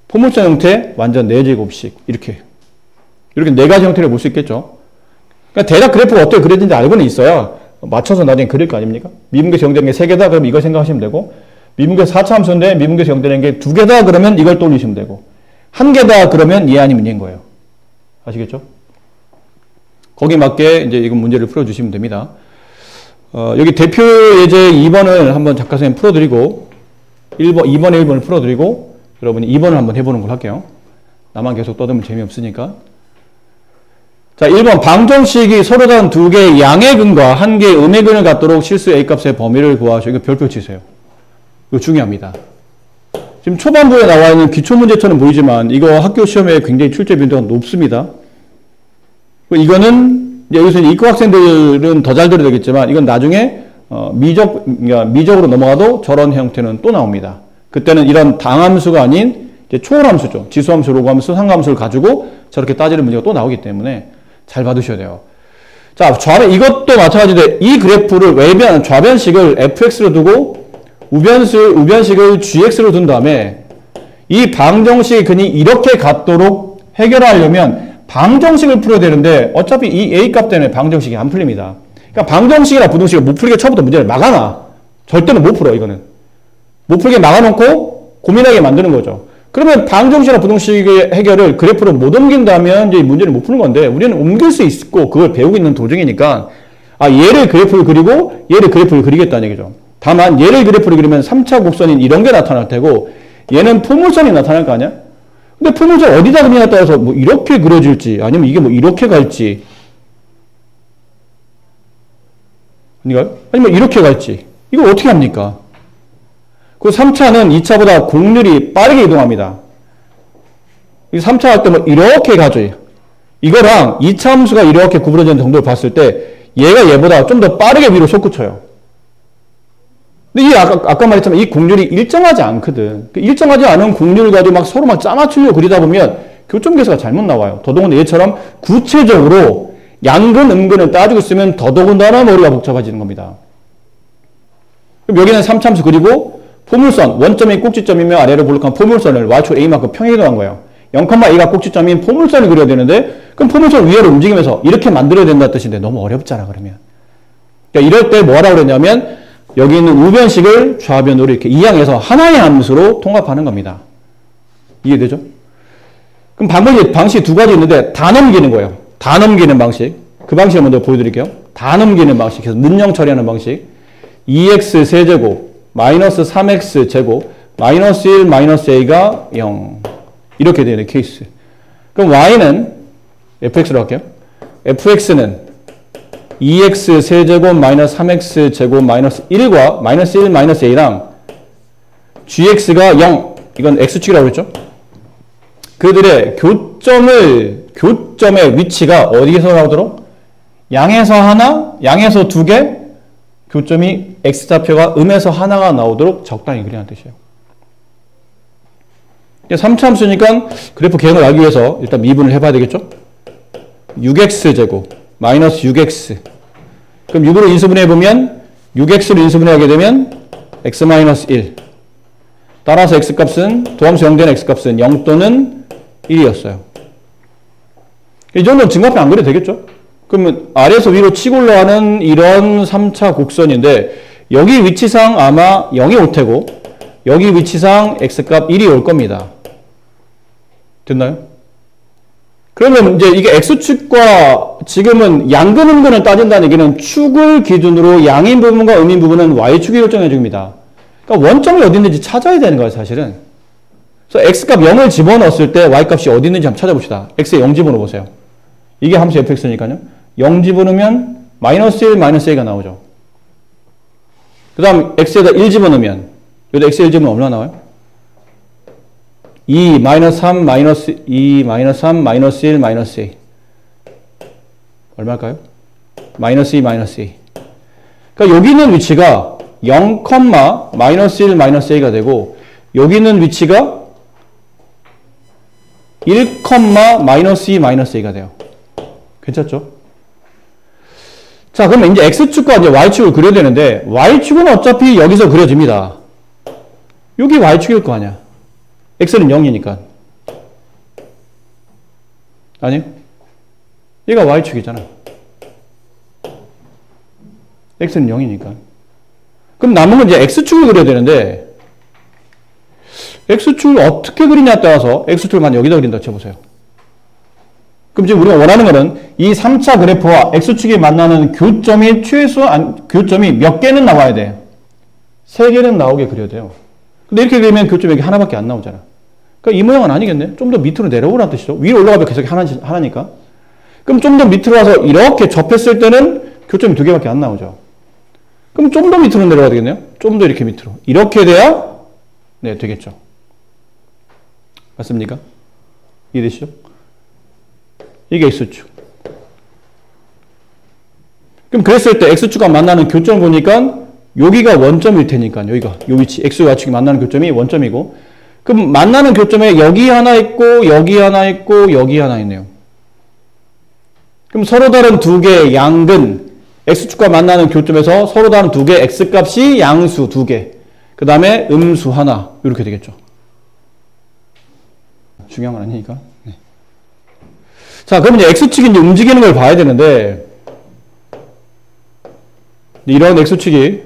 포물선 형태 완전 4제곱식 이렇게 4가지 형태를 볼 수 있겠죠. 그러니까 대략 그래프가 어떻게 그려진지 알고는 있어야 맞춰서 나중에 그릴 거 아닙니까? 미분계수 0 되는 게 3개다 그럼 이걸 생각하시면 되고, 미분계수 4차 함수인데 미분계수 0 되는 게 2개다 그러면 이걸 떠올리시면 되고, 1개다 그러면 얘 아니면 얘인 거예요. 아시겠죠? 거기에 맞게 이제 이건 문제를 풀어주시면 됩니다. 여기 대표 예제 2번을 한번 작가 선생님 풀어드리고 2번에 1번을 풀어드리고 여러분이 2번을 한번 해보는 걸 할게요. 나만 계속 떠들면 재미없으니까. 자, 1번 방정식이 서로 다른 2개의 양의 근과 1개의 음의 근을 갖도록 실수 A값의 범위를 구하시오. 이거 별표 치세요. 이거 중요합니다. 지금 초반부에 나와 있는 기초문제처럼 보이지만 이거 학교 시험에 굉장히 출제 빈도가 높습니다. 이거는 여기서 이과 학생들은 더 잘 들어야 되겠지만 이건 나중에 미적으로 넘어가도 저런 형태는 또 나옵니다. 그때는 이런 당함수가 아닌 이제 초월함수죠. 지수함수, 로그함수, 상함수를 가지고 저렇게 따지는 문제가 또 나오기 때문에 잘 받으셔야 돼요. 자, 이것도 마찬가지로 이 그래프를 좌변식을 fx로 두고 우변식을 gx로 둔 다음에 이 방정식의 근이 이렇게 같도록 해결하려면 방정식을 풀어야 되는데 어차피 이 A값 때문에 방정식이 안 풀립니다. 그러니까 방정식이나 부등식을 못 풀게 처음부터 문제를 막아놔. 절대로 못 풀어, 이거는. 못 풀게 막아놓고 고민하게 만드는 거죠. 그러면 방정식이나 부등식의 해결을 그래프로 못 옮긴다면 이제 문제를 못 푸는 건데 우리는 옮길 수 있고 그걸 배우고 있는 도중이니까 얘를 그래프를 그리고 얘를 그래프를 그리겠다는 얘기죠. 다만 얘를 그래프를 그리면 3차 곡선인 이런 게 나타날 테고 얘는 포물선이 나타날 거 아니야? 근데 포물선 어디다 그리냐에 따라서 뭐 이렇게 그려질지 아니면 이게 뭐 이렇게 갈지 아니면 이렇게 갈지 이걸 어떻게 합니까? 그 3차는 2차보다 곡률이 빠르게 이동합니다. 3차 할 때 뭐 이렇게 가죠. 이거랑 2차 함수가 이렇게 구부러지는 정도를 봤을 때 얘가 얘보다 좀 더 빠르게 위로 솟구쳐요. 근데 아까 말했지만 이 곡률이 일정하지 않거든. 일정하지 않은 곡률을 가지고 막 서로 막 짜맞추려고 그리다 보면 교점계수가 잘못 나와요. 더더군다나 얘처럼 구체적으로 양근, 음근을 따지고 있으면 더더군다나 머리가 복잡해지는 겁니다. 그럼 여기는 3차함수 그리고 포물선, 원점이 꼭지점이며 아래로 볼록한 포물선을 y축 a만큼 평행이동한 거예요. 0,a가 꼭지점인 포물선을 그려야 되는데 그럼 포물선 위아래로 움직이면서 이렇게 만들어야 된다는 뜻인데 너무 어렵잖아 그러면. 그러니까 이럴 때 뭐라고 그랬냐면 여기 있는 우변식을 좌변으로 이렇게 이항해서 하나의 함수로 통합하는 겁니다. 이해되죠? 그럼 방식이 두 가지 있는데 다 넘기는 거예요. 다 넘기는 방식. 그 방식을 먼저 보여드릴게요. 다 넘기는 방식. 그래서 는영 처리하는 방식. 2x 세제곱 마이너스 3x 제곱 마이너스 1 마이너스 a가 0 이렇게 되는 케이스. 그럼 y는 fx로 할게요. fx는 2x 세제곱 마이너스 3x 제곱 마이너스 1과 마이너스 1 마이너스 a랑 gx가 0 이건 x축이라고 그랬죠. 그들의 교점의 위치가 어디에서 나오도록 양에서 하나, 양에서 두 개 교점이 x좌표가 음에서 하나가 나오도록 적당히 그리는 뜻이에요. 3차 함수니까 그래프 개형을 알기 위해서 일단 미분을 해봐야 되겠죠? 6x제곱 마이너스 6x. 그럼 6으로 인수분해해보면 6x로 인수분해하게 되면 x-1. 따라서 x값은 도함수 0되는 x값은 0 또는 1이었어요. 이 정도는 증가표 안 그려도 되겠죠? 그러면 아래에서 위로 치고 올라가는 이런 3차 곡선인데 여기 위치상 아마 0이 올 테고 여기 위치상 x값 1이 올 겁니다. 됐나요? 그러면 이제 이게 x축과 지금은 양근 음근을 따진다는 얘기는 축을 기준으로 양인 부분과 음인 부분은 y축이 결정해 줍니다. 그러니까 원점이 어디 있는지 찾아야 되는 거예요, 사실은. 그래서 x값 0을 집어넣었을 때 y값이 어디 있는지 한번 찾아봅시다. x에 0 집어넣어 보세요. 이게 함수 fx니까요. 0 집어넣으면 마이너스 1, 마이너스 a가 나오죠. 그 다음 x에다 1 집어넣으면 여기다 x에 1 집어넣으면 얼마나 나와요? 2, 마이너스 3, 마이너스 2, 마이너스 3, 마이너스 1, 마이너스 a. 얼마일까요? 마이너스 2, 마이너스 a. 그러니까 여기 있는 위치가 0, 마이너스 1, 마이너스 a가 되고 여기 있는 위치가 1, 마이너스 2, 마이너스 a가 돼요. 괜찮죠? 자, 그러면 이제 x축과 이제 y축을 그려야 되는데 y축은 어차피 여기서 그려집니다. 여기 y축일 거 아니야. x는 0이니까. 아니요? 얘가 y축이잖아. x는 0이니까. 그럼 남은 건 이제 x축을 그려야 되는데 x축을 어떻게 그리냐에 따라서 x축을 여기다 그린다고 쳐보세요. 그럼 지금 우리가 원하는 거는 이 3차 그래프와 x축이 만나는 교점이 교점이 몇 개는 나와야 돼? 3개는 나오게 그려야 돼요. 근데 이렇게 그리면 교점이 여기 하나밖에 안 나오잖아. 그러니까 이 모양은 아니겠네. 좀 더 밑으로 내려오라는 뜻이죠. 위로 올라가면 계속 하나니까. 그럼 좀 더 밑으로 와서 이렇게 접했을 때는 교점이 2개밖에 안 나오죠. 그럼 좀 더 밑으로 내려가야 되겠네요. 좀 더 이렇게 밑으로. 이렇게 돼야 네, 되겠죠. 맞습니까? 이해되시죠? 이게 x축. 그럼 그랬을 때 x축과 만나는 교점을 보니까 여기가 원점일 테니까 여기가 요 위치 x와 y축이 만나는 교점이 원점이고 그럼 만나는 교점에 여기 하나 있고 여기 하나 있고 여기 하나 있네요. 그럼 서로 다른 두 개의 양근 x축과 만나는 교점에서 서로 다른 두 개의 x값이 양수 두 개 그 다음에 음수 하나 이렇게 되겠죠. 중요한 건 아니니까. 네. 자, 그러면 이제 x축이 이제 움직이는 걸 봐야 되는데 이런 x축이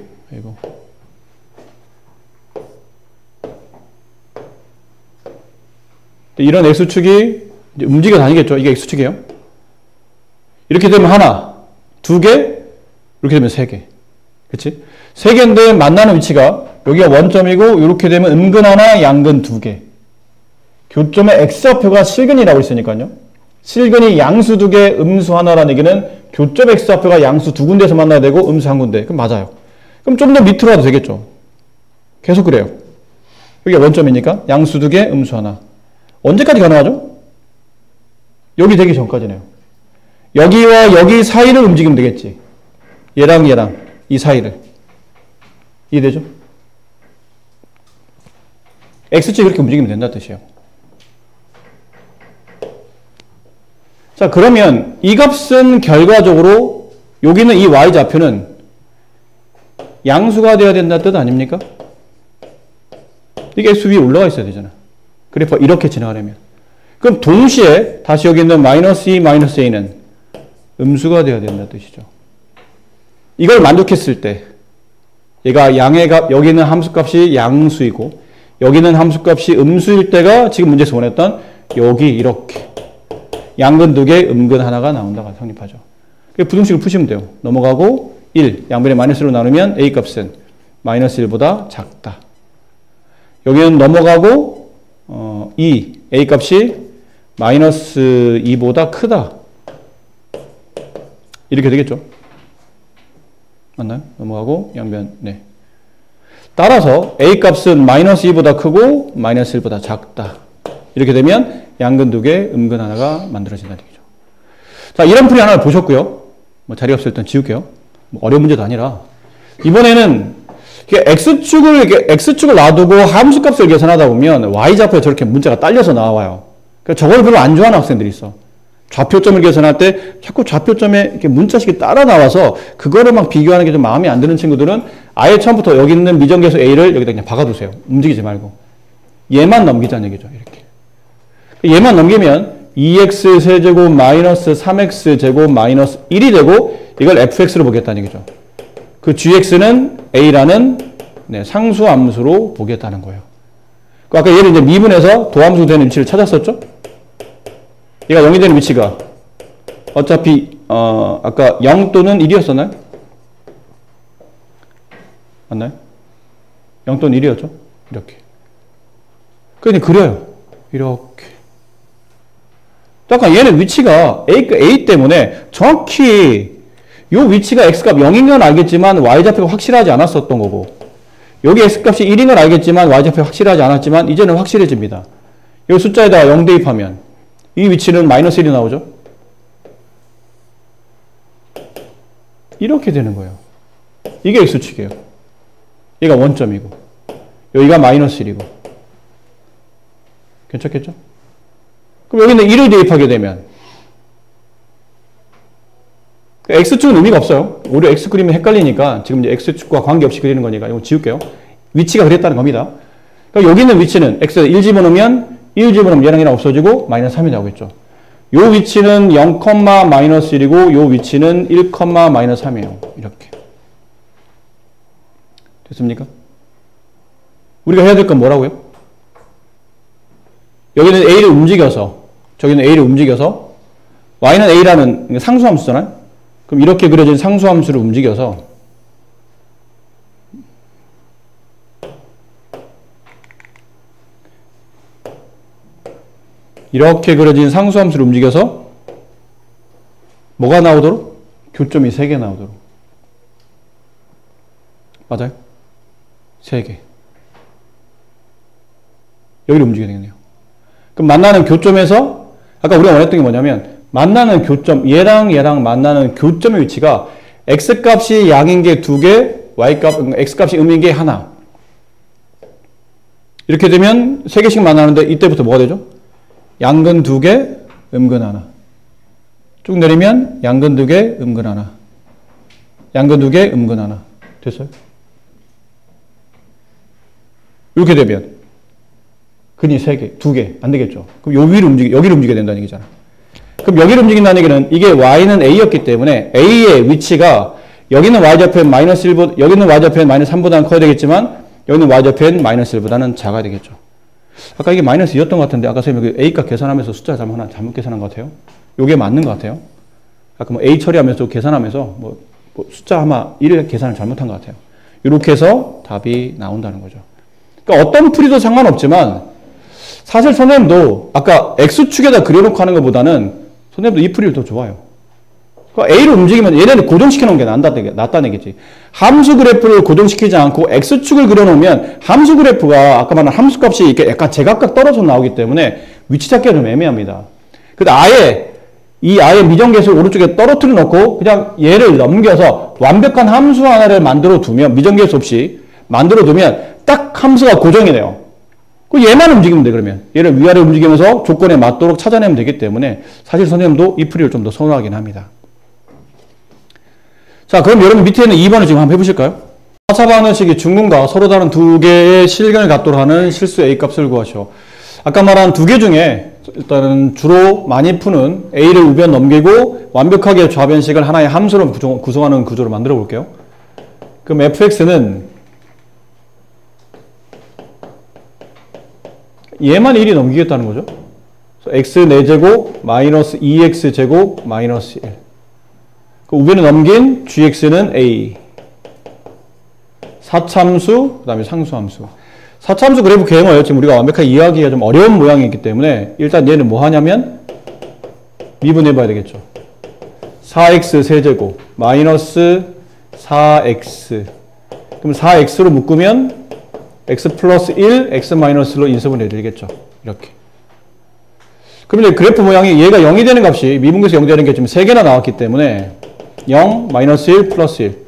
이런 x축이 이제 움직여 다니겠죠. 이게 x축이에요. 이렇게 되면 하나, 두 개, 이렇게 되면 세 개. 그치? 세 개인데 만나는 위치가 여기가 원점이고 이렇게 되면 음근 하나, 양근 두 개. 교점의 x좌표가 실근이라고 있으니까요. 실근이 양수 두 개, 음수 하나라는 얘기는 교점 x좌표가 양수 두 군데에서 만나야 되고 음수 한 군데. 그럼 맞아요. 그럼 좀 더 밑으로 가도 되겠죠. 계속 그래요. 여기가 원점이니까 양수 두 개, 음수 하나. 언제까지 가능하죠? 여기 되기 전까지네요. 여기와 여기 사이를 움직이면 되겠지. 얘랑 얘랑 이 사이를. 이해되죠? x축이 그렇게 움직이면 된다는 뜻이에요. 자, 그러면 이 값은 결과적으로 여기는 이 y좌표는 양수가 되어야 된다는 뜻 아닙니까? 이게 x 위에 올라가 있어야 되잖아. 그래프가 이렇게 지나가려면. 그럼 동시에 다시 여기 있는 마이너스 2, 마이너스 a는 음수가 되어야 된다는 뜻이죠. 이걸 만족했을 때 얘가 양의 값, 여기는 함수값이 양수이고 여기는 함수값이 음수일 때가 지금 문제에서 원했던 여기 이렇게 양근 두 개, 음근 하나가 나온다가 성립하죠. 부등식을 푸시면 돼요. 넘어가고 1, 양변에 마이너스로 나누면 a값은 마이너스 1보다 작다. 여기는 넘어가고 2, a값이 마이너스 2보다 크다. 이렇게 되겠죠. 맞나요? 넘어가고 양변, 네. 따라서 a값은 마이너스 2보다 크고 마이너스 1보다 작다. 이렇게 되면 양근 두 개, 음근 하나가 만들어진다는 얘기죠. 자, 이런 풀이 하나를 보셨고요. 뭐 자리 없을 땐 지울게요. 뭐 어려운 문제도 아니라. 이번에는 이게 X축을 놔두고 함수값을 계산하다 보면 Y좌표에 저렇게 문자가 딸려서 나와요. 그러니까 저걸 별로 안 좋아하는 학생들이 있어. 좌표점을 계산할 때 자꾸 좌표점에 이렇게 문자식이 따라 나와서 그거를 막 비교하는 게 좀 마음에 안 드는 친구들은 아예 처음부터 여기 있는 미정계수 A를 여기다 그냥 박아두세요. 움직이지 말고. 얘만 넘기자는 얘기죠. 이렇게. 얘만 넘기면 2x 세제곱 마이너스 3x 제곱 마이너스 1이 되고 이걸 fx로 보겠다는 얘기죠. 그 gx는 a라는 상수함수로 보겠다는 거예요. 아까 얘를 이제 미분해서 도함수 되는 위치를 찾았었죠? 얘가 0이 되는 위치가 어차피 아까 0 또는 1이었었나요? 맞나요? 0 또는 1이었죠? 이렇게. 그러니 그려요. 이렇게. 잠깐 얘는 위치가 A 때문에 정확히 이 위치가 X값 0인 건 알겠지만 Y좌표가 확실하지 않았었던 거고 여기 X값이 1인 건 알겠지만 Y좌표가 확실하지 않았지만 이제는 확실해집니다. 이 숫자에다가 0 대입하면 이 위치는 마이너스 1이 나오죠? 이렇게 되는 거예요. 이게 X축이에요. 얘가 원점이고 여기가 마이너스 1이고 괜찮겠죠? 그럼 여기는 1을 대입하게 되면 X축은 의미가 없어요. 오히려 X 그리면 헷갈리니까 지금 이제 X축과 관계없이 그리는 거니까 이거 지울게요. 위치가 그랬다는 겁니다. 그러니까 여기 있는 위치는 X에서 1 집어넣으면 1 집어넣으면 얘랑 얘랑 없어지고 마이너스 3이 나오겠죠. 요 위치는 0, 마이너스 1이고 요 위치는 1, 마이너스 3이에요. 이렇게. 됐습니까? 우리가 해야 될 건 뭐라고요? 여기는 A를 움직여서 저기는 A를 움직여서 Y는 A라는 상수함수잖아요. 그럼 이렇게 그려진 상수함수를 움직여서 이렇게 그려진 상수함수를 움직여서 뭐가 나오도록? 교점이 3개 나오도록. 맞아요? 3개. 여기를 움직여야 되겠네요. 그럼 만나는 교점에서 아까 우리가 원했던 게 뭐냐면 만나는 교점, 얘랑 만나는 교점의 위치가 x값이 양인 게 2개, x값이 음인 게 하나. 이렇게 되면 3개씩 만나는데 이때부터 뭐가 되죠? 양근 2개, 음근 하나. 쭉 내리면 양근 2개, 음근 하나. 양근 2개, 음근 하나. 됐어요? 이렇게 되면 근이 3개, 2개 안 되겠죠? 그럼 여기를 움직여야 된다는 얘기잖아. 그럼 여기를 움직인다는 얘기는 이게 y는 a였기 때문에 a의 위치가 여기는 y좌표는 마이너스 1보다 여기는 y좌표는 마이너스 3보다는 커야 되겠지만 여기는 y좌표는 마이너스 1보다는 작아야 되겠죠. 아까 이게 마이너스 2였던 것 같은데 아까 선생님이 a값 계산하면서 숫자 잘못 계산한 것 같아요. 이게 맞는 것 같아요. 아까 뭐 a 처리하면서 계산하면서 뭐 숫자 아마 1을 계산을 잘못한 것 같아요. 이렇게 해서 답이 나온다는 거죠. 그러니까 어떤 풀이도 상관없지만 사실 선생님도 아까 X축에다 그려놓고 하는 것보다는 선생님도 이 풀이를 더 좋아요. 그러니까 A를 움직이면 얘네를 고정시켜 놓은 게 낫다는 얘기지. 함수 그래프를 고정시키지 않고 X축을 그려놓으면 함수 그래프가 아까 말한 함수값이 이렇게 약간 제각각 떨어져 나오기 때문에 위치 찾기가 좀 애매합니다. 근데 아예 미정계수 오른쪽에 떨어뜨려 놓고 그냥 얘를 넘겨서 완벽한 함수 하나를 만들어 두면 미정계수 없이 만들어 두면 딱 함수가 고정이 돼요. 얘만 움직이면 돼, 그러면. 얘를 위아래 움직이면서 조건에 맞도록 찾아내면 되기 때문에 사실 선생님도 이 풀이를 좀 더 선호하긴 합니다. 자, 그럼 여러분 밑에 있는 2번을 지금 한번 해보실까요? 4차 방정식이 중근과 서로 다른 두 개의 실근을 갖도록 하는 실수 A값을 구하시오. 아까 말한 두 개 중에 일단은 주로 많이 푸는 A를 우변 넘기고 완벽하게 좌변식을 하나의 함수로 구성하는 구조를 만들어 볼게요. 그럼 fx는 얘만 1이 넘기겠다는 거죠. x 4제곱 마이너스 2x제곱 마이너스 1. 그 우변에 넘긴 gx는 a. 사참수, 그 다음에 상수함수. 사참수 그래프 계획을 지금 우리가 완벽하게 이해하기가 좀 어려운 모양이기 때문에 일단 얘는 뭐 하냐면 미분해 봐야 되겠죠. 4x 세제곱 마이너스 4x. 그럼 4x로 묶으면 x 플러스 1, x 마이너스 1로 인수분 해드리겠죠. 이렇게. 그럼 이제 그래프 모양이 얘가 0이 되는 값이 미분계에서 0 되는 게 지금 3개나 나왔기 때문에 0, 마이너스 1, 플러스 1.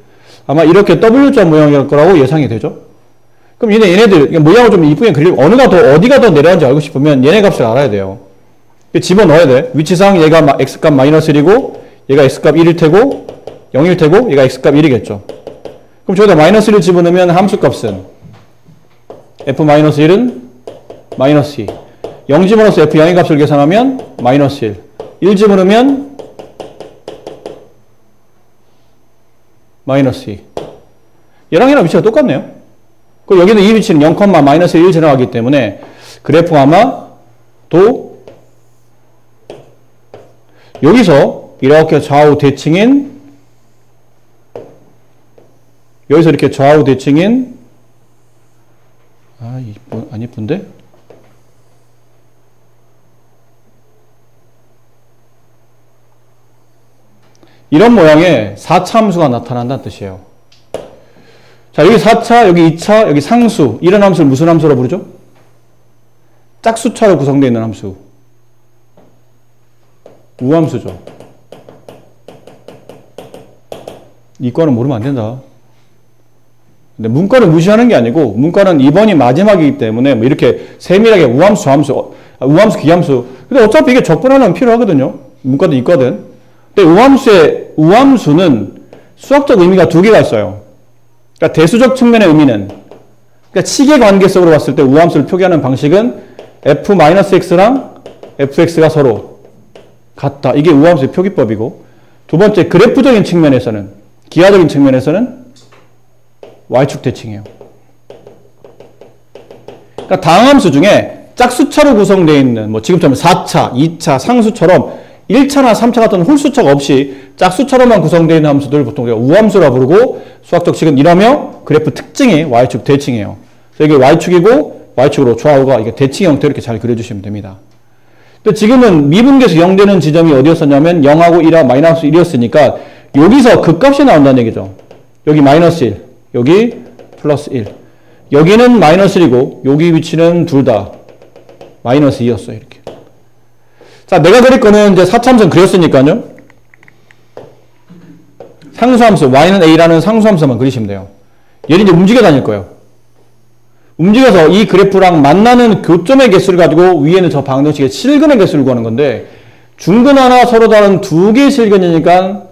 아마 이렇게 W자 모양일 거라고 예상이 되죠. 그럼 얘네들 모양을 좀 이쁘게 그리고 어디가 더 내려가는지 알고 싶으면 얘네 값을 알아야 돼요. 집어넣어야 돼. 위치상 얘가 x값 마이너스 1이고 얘가 x값 1일 테고 0일 테고 얘가 x값 1이겠죠. 그럼 저기다 마이너스 1을 집어넣으면 함수값은 f-1은 마이너스 2. 0 집어넣어서 f0의 값을 계산하면 마이너스 1. 1 집어넣으면 마이너스 2. 얘랑 위치가 똑같네요. 그리고 여기는 이 위치는 0, 마이너스 1 지나가기 때문에 그래프가 아마 또 여기서 이렇게 좌우 대칭인 여기서 이렇게 좌우 대칭인 안 이쁜데? 이런 모양의 4차 함수가 나타난다는 뜻이에요. 자, 여기 4차, 여기 2차, 여기 상수. 이런 함수를 무슨 함수라고 부르죠? 짝수차로 구성되어 있는 함수. 우함수죠. 이과는 모르면 안 된다. 근데 문과를 무시하는 게 아니고, 문과는 이번이 마지막이기 때문에 뭐 이렇게 세밀하게 우함수, 함수, 우함수, 기함수. 근데 어차피 이게 적분하려면 필요하거든요. 문과든 이과든. 근데 우함수는 수학적 의미가 두 개가 있어요. 그러니까 대수적 측면의 의미는, 그러니까 치계 관계성으로 봤을 때 우함수를 표기하는 방식은 f-x랑 fx가 서로 같다. 이게 우함수의 표기법이고, 두 번째 그래프적인 측면에서는, 기하적인 측면에서는 y축 대칭이에요. 그러니까 다항함수 중에 짝수차로 구성되어 있는, 뭐 지금처럼 4차, 2차, 상수처럼 1차나 3차 같은 홀수차가 없이 짝수차로만 구성되어 있는 함수들 보통 우리가 우함수라 부르고, 수학적 식은 이러며 그래프 특징이 y축 대칭이에요. 그래서 이게 y축이고 y축으로 좌우가 이게 대칭 형태로 이렇게 잘 그려주시면 됩니다. 근데 지금은 미분계에서 0 되는 지점이 어디였었냐면 0하고 1하고 마이너스 1이었으니까 여기서 극값이 나온다는 얘기죠. 여기 마이너스 1, 여기 플러스 1. 여기는 마이너스 1이고 여기 위치는 둘 다 마이너스 2였어요. 이렇게. 자, 내가 그릴 거는 이제 4차함수는 그렸으니까요. 상수함수, y는 a라는 상수함수만 그리시면 돼요. 얘는 이제 움직여 다닐 거예요. 움직여서 이 그래프랑 만나는 교점의 개수를 가지고 위에는 저 방정식의 실근의 개수를 구하는 건데, 중근 하나 서로 다른 두 개의 실근이니까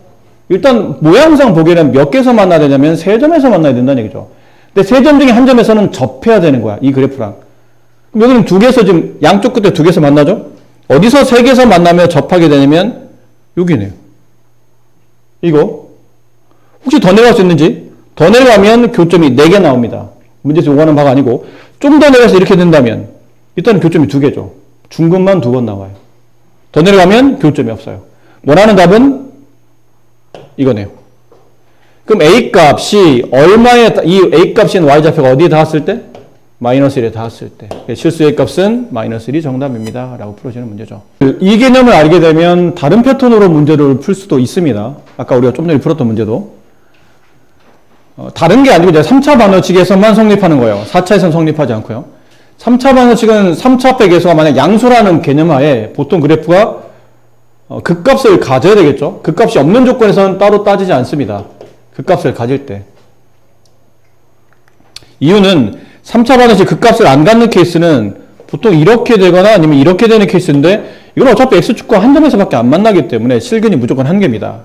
일단 모양상 보기에는 몇 개에서 만나야 되냐면 세 점에서 만나야 된다는 얘기죠. 근데 세 점 중에 한 점에서는 접해야 되는 거야, 이 그래프랑. 그럼 여기는 두 개에서 지금 양쪽 끝에 두 개에서 만나죠? 어디서 세 개에서 만나면 접하게 되냐면 여기네요. 이거. 혹시 더 내려갈 수 있는지? 더 내려가면 교점이 4개 나옵니다. 문제에서 요구하는 바가 아니고, 좀 더 내려가서 이렇게 된다면 일단은 교점이 2개죠. 중근만 2번 나와요. 더 내려가면 교점이 없어요. 원하는 답은 이거네요. 그럼 A값이 얼마에, 이 A값인 Y좌표가 어디에 닿았을 때? 마이너스 1에 닿았을 때. 실수 A값은 마이너스 1이 정답입니다. 라고 풀어지는 문제죠. 이 개념을 알게 되면 다른 패턴으로 문제를 풀 수도 있습니다. 아까 우리가 좀 전에 풀었던 문제도. 다른 게 아니고 이제 3차 반어치기에서만 성립하는 거예요. 4차에서는 성립하지 않고요. 3차 반어치기는 3차 합의 개수가 만약 양수라는 개념 하에 보통 그래프가 극값을 가져야 되겠죠. 극값이 없는 조건에서는 따로 따지지 않습니다. 극값을 가질 때. 이유는 3차 반어치기 극값을 안 갖는 케이스는 보통 이렇게 되거나 아니면 이렇게 되는 케이스인데, 이건 어차피 X축과 한 점에서밖에 안 만나기 때문에 실근이 무조건 한 개입니다.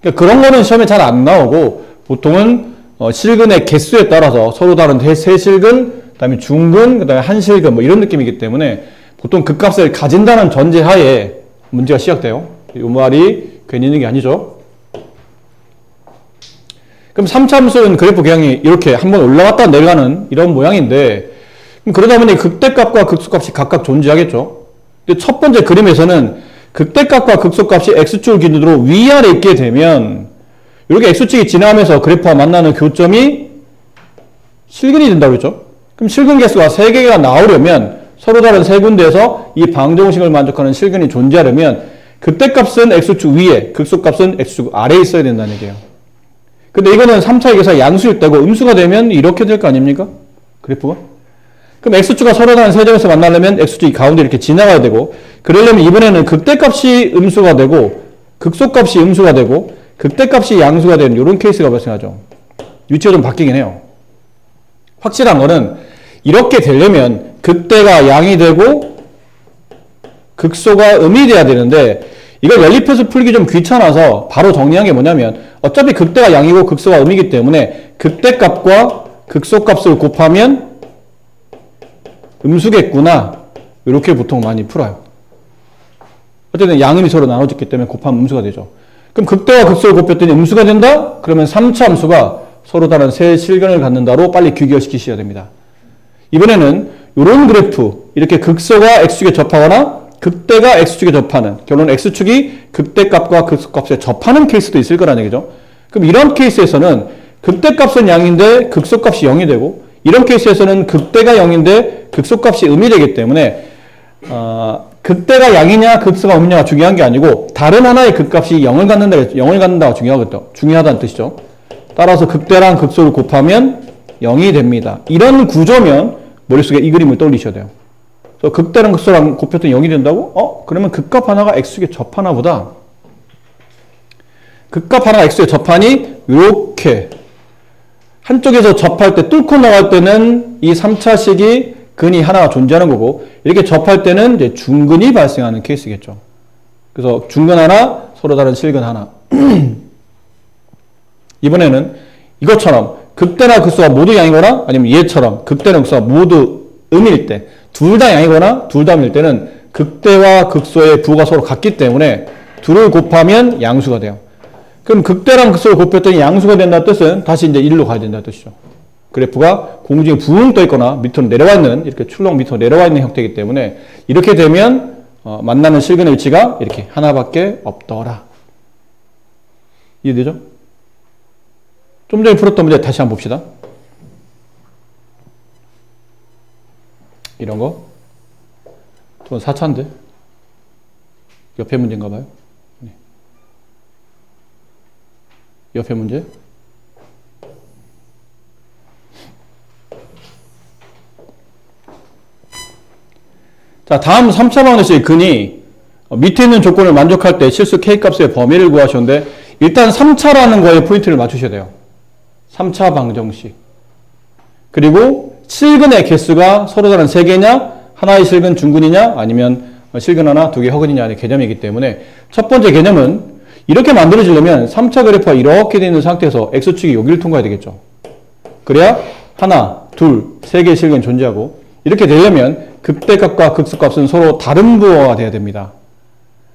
그러니까 그런 거는 시험에 잘 안 나오고, 보통은 실근의 개수에 따라서 서로 다른 세 실근, 그 다음에 중근, 그 다음에 한 실근, 뭐 이런 느낌이기 때문에 보통 극값을 가진다는 전제하에 문제가 시작돼요. 이 말이 괜히 있는 게 아니죠. 그럼 3차 함수는 그래프 경향이 이렇게 한번 올라갔다 내려가는 이런 모양인데, 그럼 그러다 보니 극대값과 극소값이 각각 존재하겠죠. 근데 첫 번째 그림에서는 극대값과 극소값이 x축을 기준으로 위아래 있게 되면 이렇게 x축이 지나가면서 그래프와 만나는 교점이 실근이 된다고 했죠. 그럼 실근 개수가 3개가 나오려면 서로 다른 세 군데에서 이 방정식을 만족하는 실근이 존재하려면 극대값은 x축 위에, 극소값은 x축 아래에 있어야 된다는 얘기예요. 근데 이거는 3차의 개수가 양수일 때고 음수가 되면 이렇게 될 거 아닙니까? 그래프가? 그럼 x축과 서로 다른 세 점에서 만나려면 x축이 가운데 이렇게 지나가야 되고, 그러려면 이번에는 극대값이 음수가 되고 극소값이 음수가 되고 극대값이 양수가 되는 이런 케이스가 발생하죠. 위치가 좀 바뀌긴 해요. 확실한 거는 이렇게 되려면 극대가 양이 되고 극소가 음이 돼야 되는데 이걸 연립해서 풀기 좀 귀찮아서 바로 정리한 게 뭐냐면 어차피 극대가 양이고 극소가 음이기 때문에 극대값과 극소값을 곱하면 음수겠구나. 이렇게 보통 많이 풀어요. 어쨌든 양음이 서로 나눠졌기 때문에 곱하면 음수가 되죠. 그럼 극대와 극소를 곱했더니 음수가 된다? 그러면 3차 함수가 서로 다른 세 실근을 갖는다로 빨리 귀결시키셔야 됩니다. 이번에는 이런 그래프, 이렇게 극소가 x축에 접하거나 극대가 x축에 접하는, 결론 x축이 극대값과 극소값에 접하는 케이스도 있을 거라는 얘기죠. 그럼 이런 케이스에서는 극대값은 양인데 극소값이 0이 되고, 이런 케이스에서는 극대가 0인데 극소값이 음이 되기 때문에 극대가 양이냐 극소가 음이냐가 중요한 게 아니고 다른 하나의 극값이 0을 갖는다가 중요하다는 뜻이죠. 따라서 극대랑 극소를 곱하면 0이 됩니다. 이런 구조면 머릿속에 이 그림을 떠올리셔야 돼요. 그래서 극대랑 극소랑 곱했더니 0이 된다고? 그러면 극값 하나가 x축에 접하나 보다. 극값 하나가 x축에 접하니 이렇게 한쪽에서 접할 때 뚫고 나갈 때는 이 3차식이 근이 하나가 존재하는 거고 이렇게 접할 때는 이제 중근이 발생하는 케이스겠죠. 그래서 중근 하나, 서로 다른 실근 하나. 이번에는 이것처럼 극대나 극소가 모두 양이거나 아니면 얘처럼 극대나 극소가 모두 음일 때 둘 다 양이거나 둘 다 음일 때는 극대와 극소의 부호가 서로 같기 때문에 둘을 곱하면 양수가 돼요. 그럼 극대랑 극소를 곱했더니 양수가 된다는 뜻은 다시 이제 1로 가야 된다는 뜻이죠. 그래프가 공중에 붕 떠 있거나 밑으로 내려와 있는, 이렇게 출렁 밑으로 내려와 있는 형태이기 때문에 이렇게 되면 만나는 실근의 위치가 이렇게 하나밖에 없더라. 이해되죠? 좀 전에 풀었던 문제 다시 한번 봅시다. 이런 거. 전 4차인데. 옆에 문제인가 봐요. 네. 옆에 문제. 자, 다음 3차 방정식의 근이 밑에 있는 조건을 만족할 때 실수 K값의 범위를 구하셨는데 일단 3차라는 거에 포인트를 맞추셔야 돼요. 3차 방정식. 그리고 실근의 개수가 서로 다른 3개냐, 하나의 실근 중근이냐, 아니면 실근 하나, 2개 허근이냐의 개념이기 때문에 첫 번째 개념은 이렇게 만들어지려면 3차 그래프가 이렇게 되어 있는 상태에서 X축이 여기를 통과해야 되겠죠. 그래야 하나, 둘, 3개의 실근이 존재하고 이렇게 되려면 극대값과 극소값은 서로 다른 부호가 돼야 됩니다.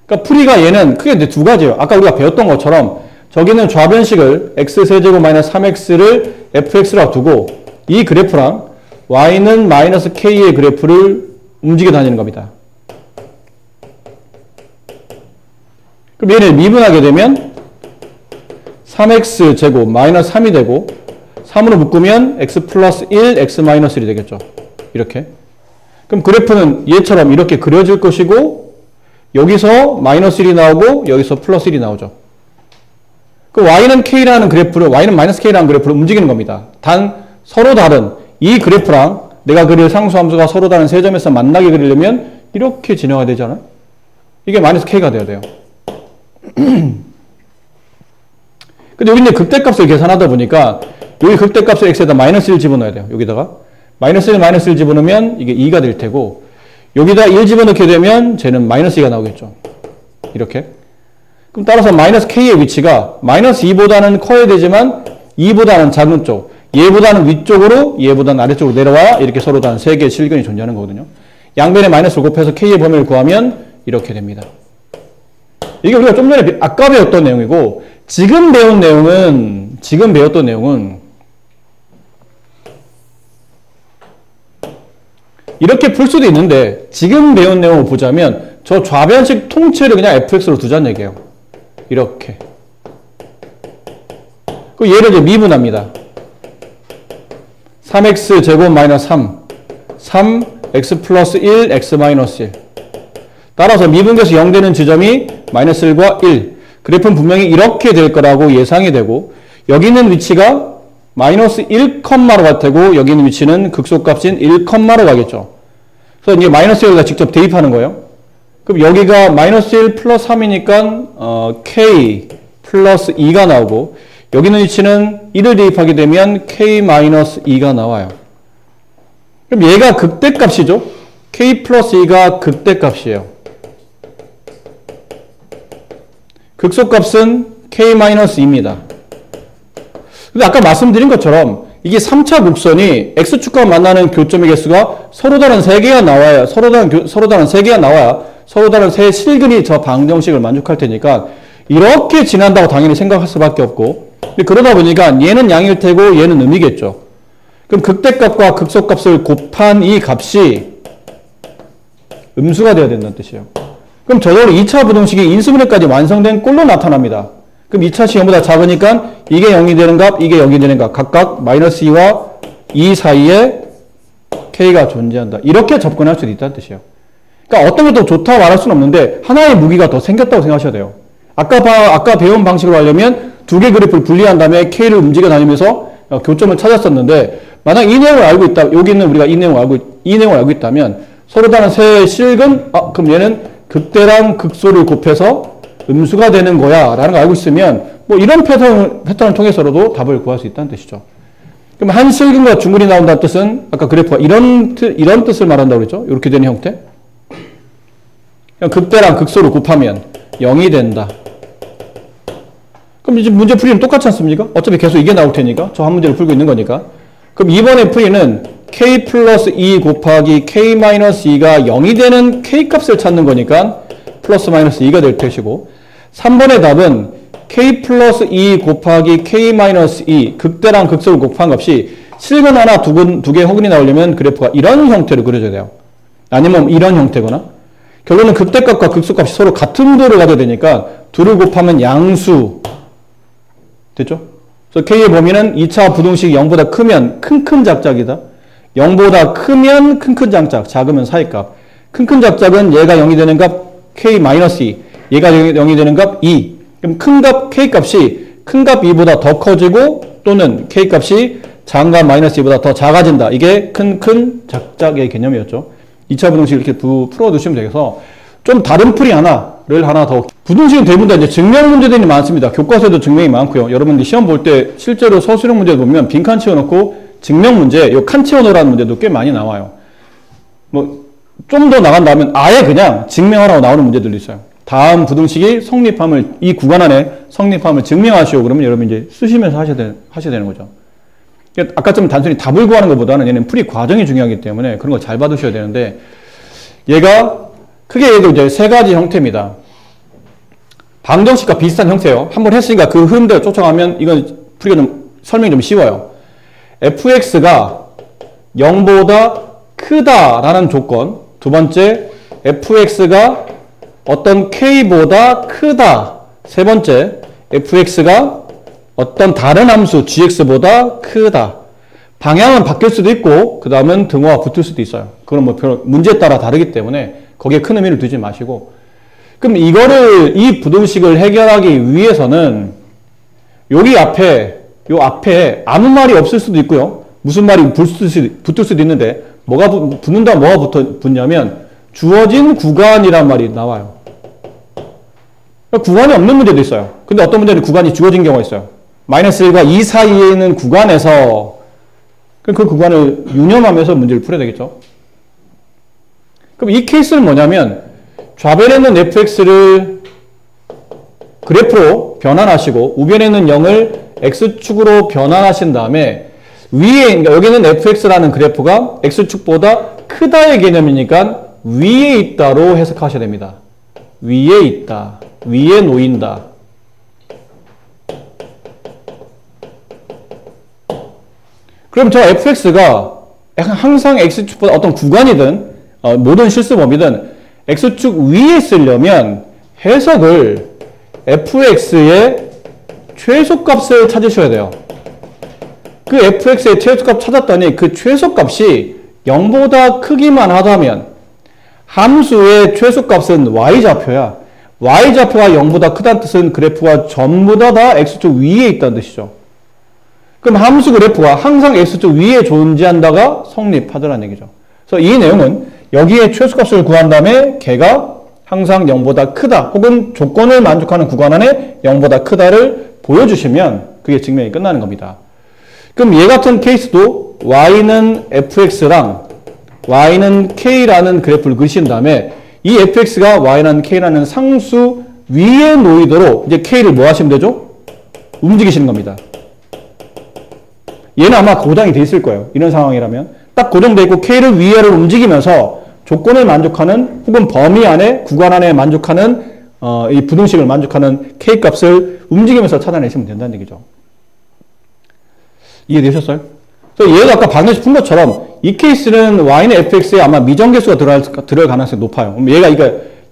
그러니까 풀이가 얘는 크게 이제 두 가지예요. 아까 우리가 배웠던 것처럼 저기는 좌변식을 x세제곱 마이너스 3x를 fx라고 두고 이 그래프랑 y는 마이너스 k의 그래프를 움직여 다니는 겁니다. 그럼 얘를 미분하게 되면 3x제곱 마이너스 3이 되고 3으로 묶으면 x 플러스 1, x 마이너스 1이 되겠죠. 이렇게. 그럼 그래프는 얘처럼 이렇게 그려질 것이고 여기서 마이너스 1이 나오고 여기서 플러스 1이 나오죠. 그 y는 k라는 그래프를 y는 마이너스 k라는 그래프를 움직이는 겁니다. 단 서로 다른 이 그래프랑 내가 그릴 상수함수가 서로 다른 세 점에서 만나게 그리려면 이렇게 진행이 되잖아요. 이게 마이너스 k가 돼야 돼요. 근데 여기 이제 극대값을 계산하다 보니까 여기 극대값을 x에다 마이너스 1 집어넣어야 돼요. 여기다가 마이너스 1, 마이너스 1 집어넣으면 이게 2가 될 테고 여기다 1 집어넣게 되면 쟤는 마이너스 2가 나오겠죠. 이렇게. 그럼 따라서 마이너스 k의 위치가 마이너스 2보다는 커야 되지만 2보다는 작은 쪽, 얘보다는 위쪽으로, 얘보다는 아래쪽으로 내려와야 이렇게 서로 다른 세 개의 실근이 존재하는 거거든요. 양변에 마이너스를 곱해서 k의 범위를 구하면 이렇게 됩니다. 이게 우리가 좀 전에 아까 배웠던 내용이고 지금 배웠던 내용은 이렇게 풀 수도 있는데 지금 배운 내용을 보자면 저 좌변식 통째를 그냥 fx로 두자는 얘기예요. 이렇게. 그 얘를 이제 미분합니다. 3x 제곱 마이너스 3 x 플러스 1 x 마이너스 1 따라서 미분계수 0 되는 지점이 마이너스 1과 1 그래프는 분명히 이렇게 될 거라고 예상이 되고 여기 있는 위치가 마이너스 1, 로 갈 테고 여기 있는 위치는 극소값인 1, 로 가겠죠. 그래서 이제 마이너스 1을 직접 대입하는 거예요. 그럼 여기가 마이너스 1 플러스 3이니까 k 플러스 2가 나오고 여기 있는 위치는 1을 대입하게 되면 k-2가 나와요. 그럼 얘가 극대값이죠. k 플러스 2가 극대값이에요. 극소값은 k-2입니다. 근데 아까 말씀드린 것처럼 이게 3차 곡선이 x축과 만나는 교점의 개수가 서로 다른 3개가 나와야 서로 다른 3개가 나와야 서로 다른 세 실근이 저 방정식을 만족할 테니까 이렇게 지난다고 당연히 생각할 수밖에 없고, 근데 그러다 보니까 얘는 양일 테고 얘는 음이겠죠. 그럼 극대값과 극소값을 곱한 이 값이 음수가 되어야 된다는 뜻이에요. 그럼 저절로 2차 부등식이 인수분해까지 완성된 꼴로 나타납니다. 그럼 2차식 0보다 작으니까 이게 0이 되는 값, 이게 0이 되는 값, 각각 마이너스 2와 2 사이에 k가 존재한다. 이렇게 접근할 수도 있다는 뜻이에요. 그러니까 어떤 게 더 좋다고 말할 수는 없는데 하나의 무기가 더 생겼다고 생각하셔야 돼요. 아까 배운 방식으로 하려면 두 개 그래프를 분리한 다음에 k를 움직여 다니면서 교점을 찾았었는데, 만약 이 내용을 알고 있다, 여기 있는 우리가 이 내용을 알고 있다면 서로 다른 세 실근, 그럼 얘는 극대랑 극소를 곱해서 음수가 되는 거야 라는 걸 알고 있으면 뭐 이런 패턴을 통해서라도 답을 구할 수 있다는 뜻이죠. 그럼 한 실근과 중근이 나온다는 뜻은 아까 그래프가 이런 뜻을 말한다고 그랬죠. 이렇게 되는 형태. 그냥 극대랑 극소를 곱하면 0이 된다. 그럼 이제 문제 풀이는 똑같지 않습니까? 어차피 계속 이게 나올 테니까. 저 한 문제를 풀고 있는 거니까. 그럼 이번에 풀이는 k 플러스 2 곱하기 k 마이너스 2가 0이 되는 k 값을 찾는 거니까 플러스 마이너스 2가 될 것이고, 3번의 답은 k 플러스 2 곱하기 k 마이너스 2 극대랑 극소를 곱한 값이 실근 하나 두 개 허근이 나오려면 그래프가 이런 형태로 그려져야 돼요. 아니면 이런 형태거나, 결론은 극대값과 극소값이 서로 같은 도를 가져야 되니까 둘을 곱하면 양수 됐죠? 그래서 k의 범위는 2차 부등식이 0보다 크면 큰큰 작작이다. 0보다 크면 큰큰 작작, 작으면 사이값. 큰큰 작작은 얘가 0이 되는 값 k-2, 얘가 0이 되는 값 2. 그럼 큰 값 k값이 큰 값 2보다 더 커지고, 또는 k값이 작은 값 마이너스 2보다 더 작아진다. 이게 큰큰 작작의 개념이었죠. 2차 부등식을 이렇게 풀어두시면 되겠어. 좀 다른 풀이 하나를 하나 더. 부등식은 대부분 다 이제 증명 문제들이 많습니다. 교과서에도 증명이 많고요. 여러분들 시험 볼 때 실제로 서술형 문제 보면 빈칸 채워놓고 증명 문제, 요 칸 채워놓으라는 문제도 꽤 많이 나와요. 뭐 좀 더 나간 다음에 아예 그냥 증명하라고 나오는 문제들도 있어요. 다음 부등식이 성립함을, 이 구간 안에 성립함을 증명하시오. 그러면 여러분 이제 쓰시면서 하셔야 되는 거죠. 아까처럼 단순히 답을 구하는 것보다는 얘는 풀이 과정이 중요하기 때문에 그런 거 잘 받으셔야 되는데, 얘가 크게 얘도 이제 세 가지 형태입니다. 방정식과 비슷한 형태예요. 한번 했으니까 그 흐름대로 쫓아가면 이건 풀이가 좀 설명이 좀 쉬워요. fx가 0보다 크다라는 조건. 두 번째, fx가 어떤 k보다 크다. 세 번째, fx가 어떤 다른 함수 gx보다 크다. 방향은 바뀔 수도 있고 그 다음은 등호가 붙을 수도 있어요. 그건 뭐 문제에 따라 다르기 때문에 거기에 큰 의미를 두지 마시고, 그럼 이 부등식을 해결하기 위해서는 요 앞에 아무 말이 없을 수도 있고요. 무슨 말이 붙을 수도 있는데, 뭐가 붙는다, 뭐가 붙냐면 주어진 구간이란 말이 나와요. 구간이 없는 문제도 있어요. 근데 어떤 문제는 구간이 주어진 경우가 있어요. 마이너스 1과 2 사이에 있는 구간에서 그 구간을 유념하면서 문제를 풀어야 되겠죠. 그럼 이 케이스는 뭐냐면, 좌변에 있는 fx를 그래프로 변환하시고 우변에 있는 0을 x축으로 변환하신 다음에 위에, 그러니까 여기는 fx라는 그래프가 x축보다 크다의 개념이니까 위에 있다로 해석하셔야 됩니다. 위에 있다, 위에 놓인다. 그럼 저 fx가 항상 x축보다 어떤 구간이든 모든 실수범위든 x축 위에 쓰려면 해석을 fx의 최소값을 찾으셔야 돼요. 그 fx의 최소값 찾았더니 그 최소값이 0보다 크기만 하다면 함수의 최소값은 y좌표야. y좌표가 0보다 크다는 뜻은 그래프가 전부 다 x축 위에 있다는 뜻이죠. 그럼 함수 그래프가 항상 x축 위에 존재한다가 성립하더라는 얘기죠. 그래서 이 내용은 여기에 최소값을 구한 다음에 걔가 항상 0보다 크다 혹은 조건을 만족하는 구간 안에 0보다 크다를 보여주시면 그게 증명이 끝나는 겁니다. 그럼 얘 같은 케이스도 y는 fx랑 y는 k라는 그래프를 그리신 다음에 이 fx가 y라는 k라는 상수 위에 놓이도록 이제 k를 뭐 하시면 되죠? 움직이시는 겁니다. 얘는 아마 고정이 돼 있을 거예요. 이런 상황이라면. 딱 고정돼 있고 k를 위아래로 움직이면서 조건을 만족하는 혹은 범위 안에 구간 안에 만족하는 이 부등식을 만족하는 k 값을 움직이면서 찾아내시면 된다는 얘기죠. 이해되셨어요? 그래서 얘도 아까 방정식 푼 것처럼 이 케이스는 y는 fx에 아마 미정계수가 들어갈 가능성이 높아요. 그럼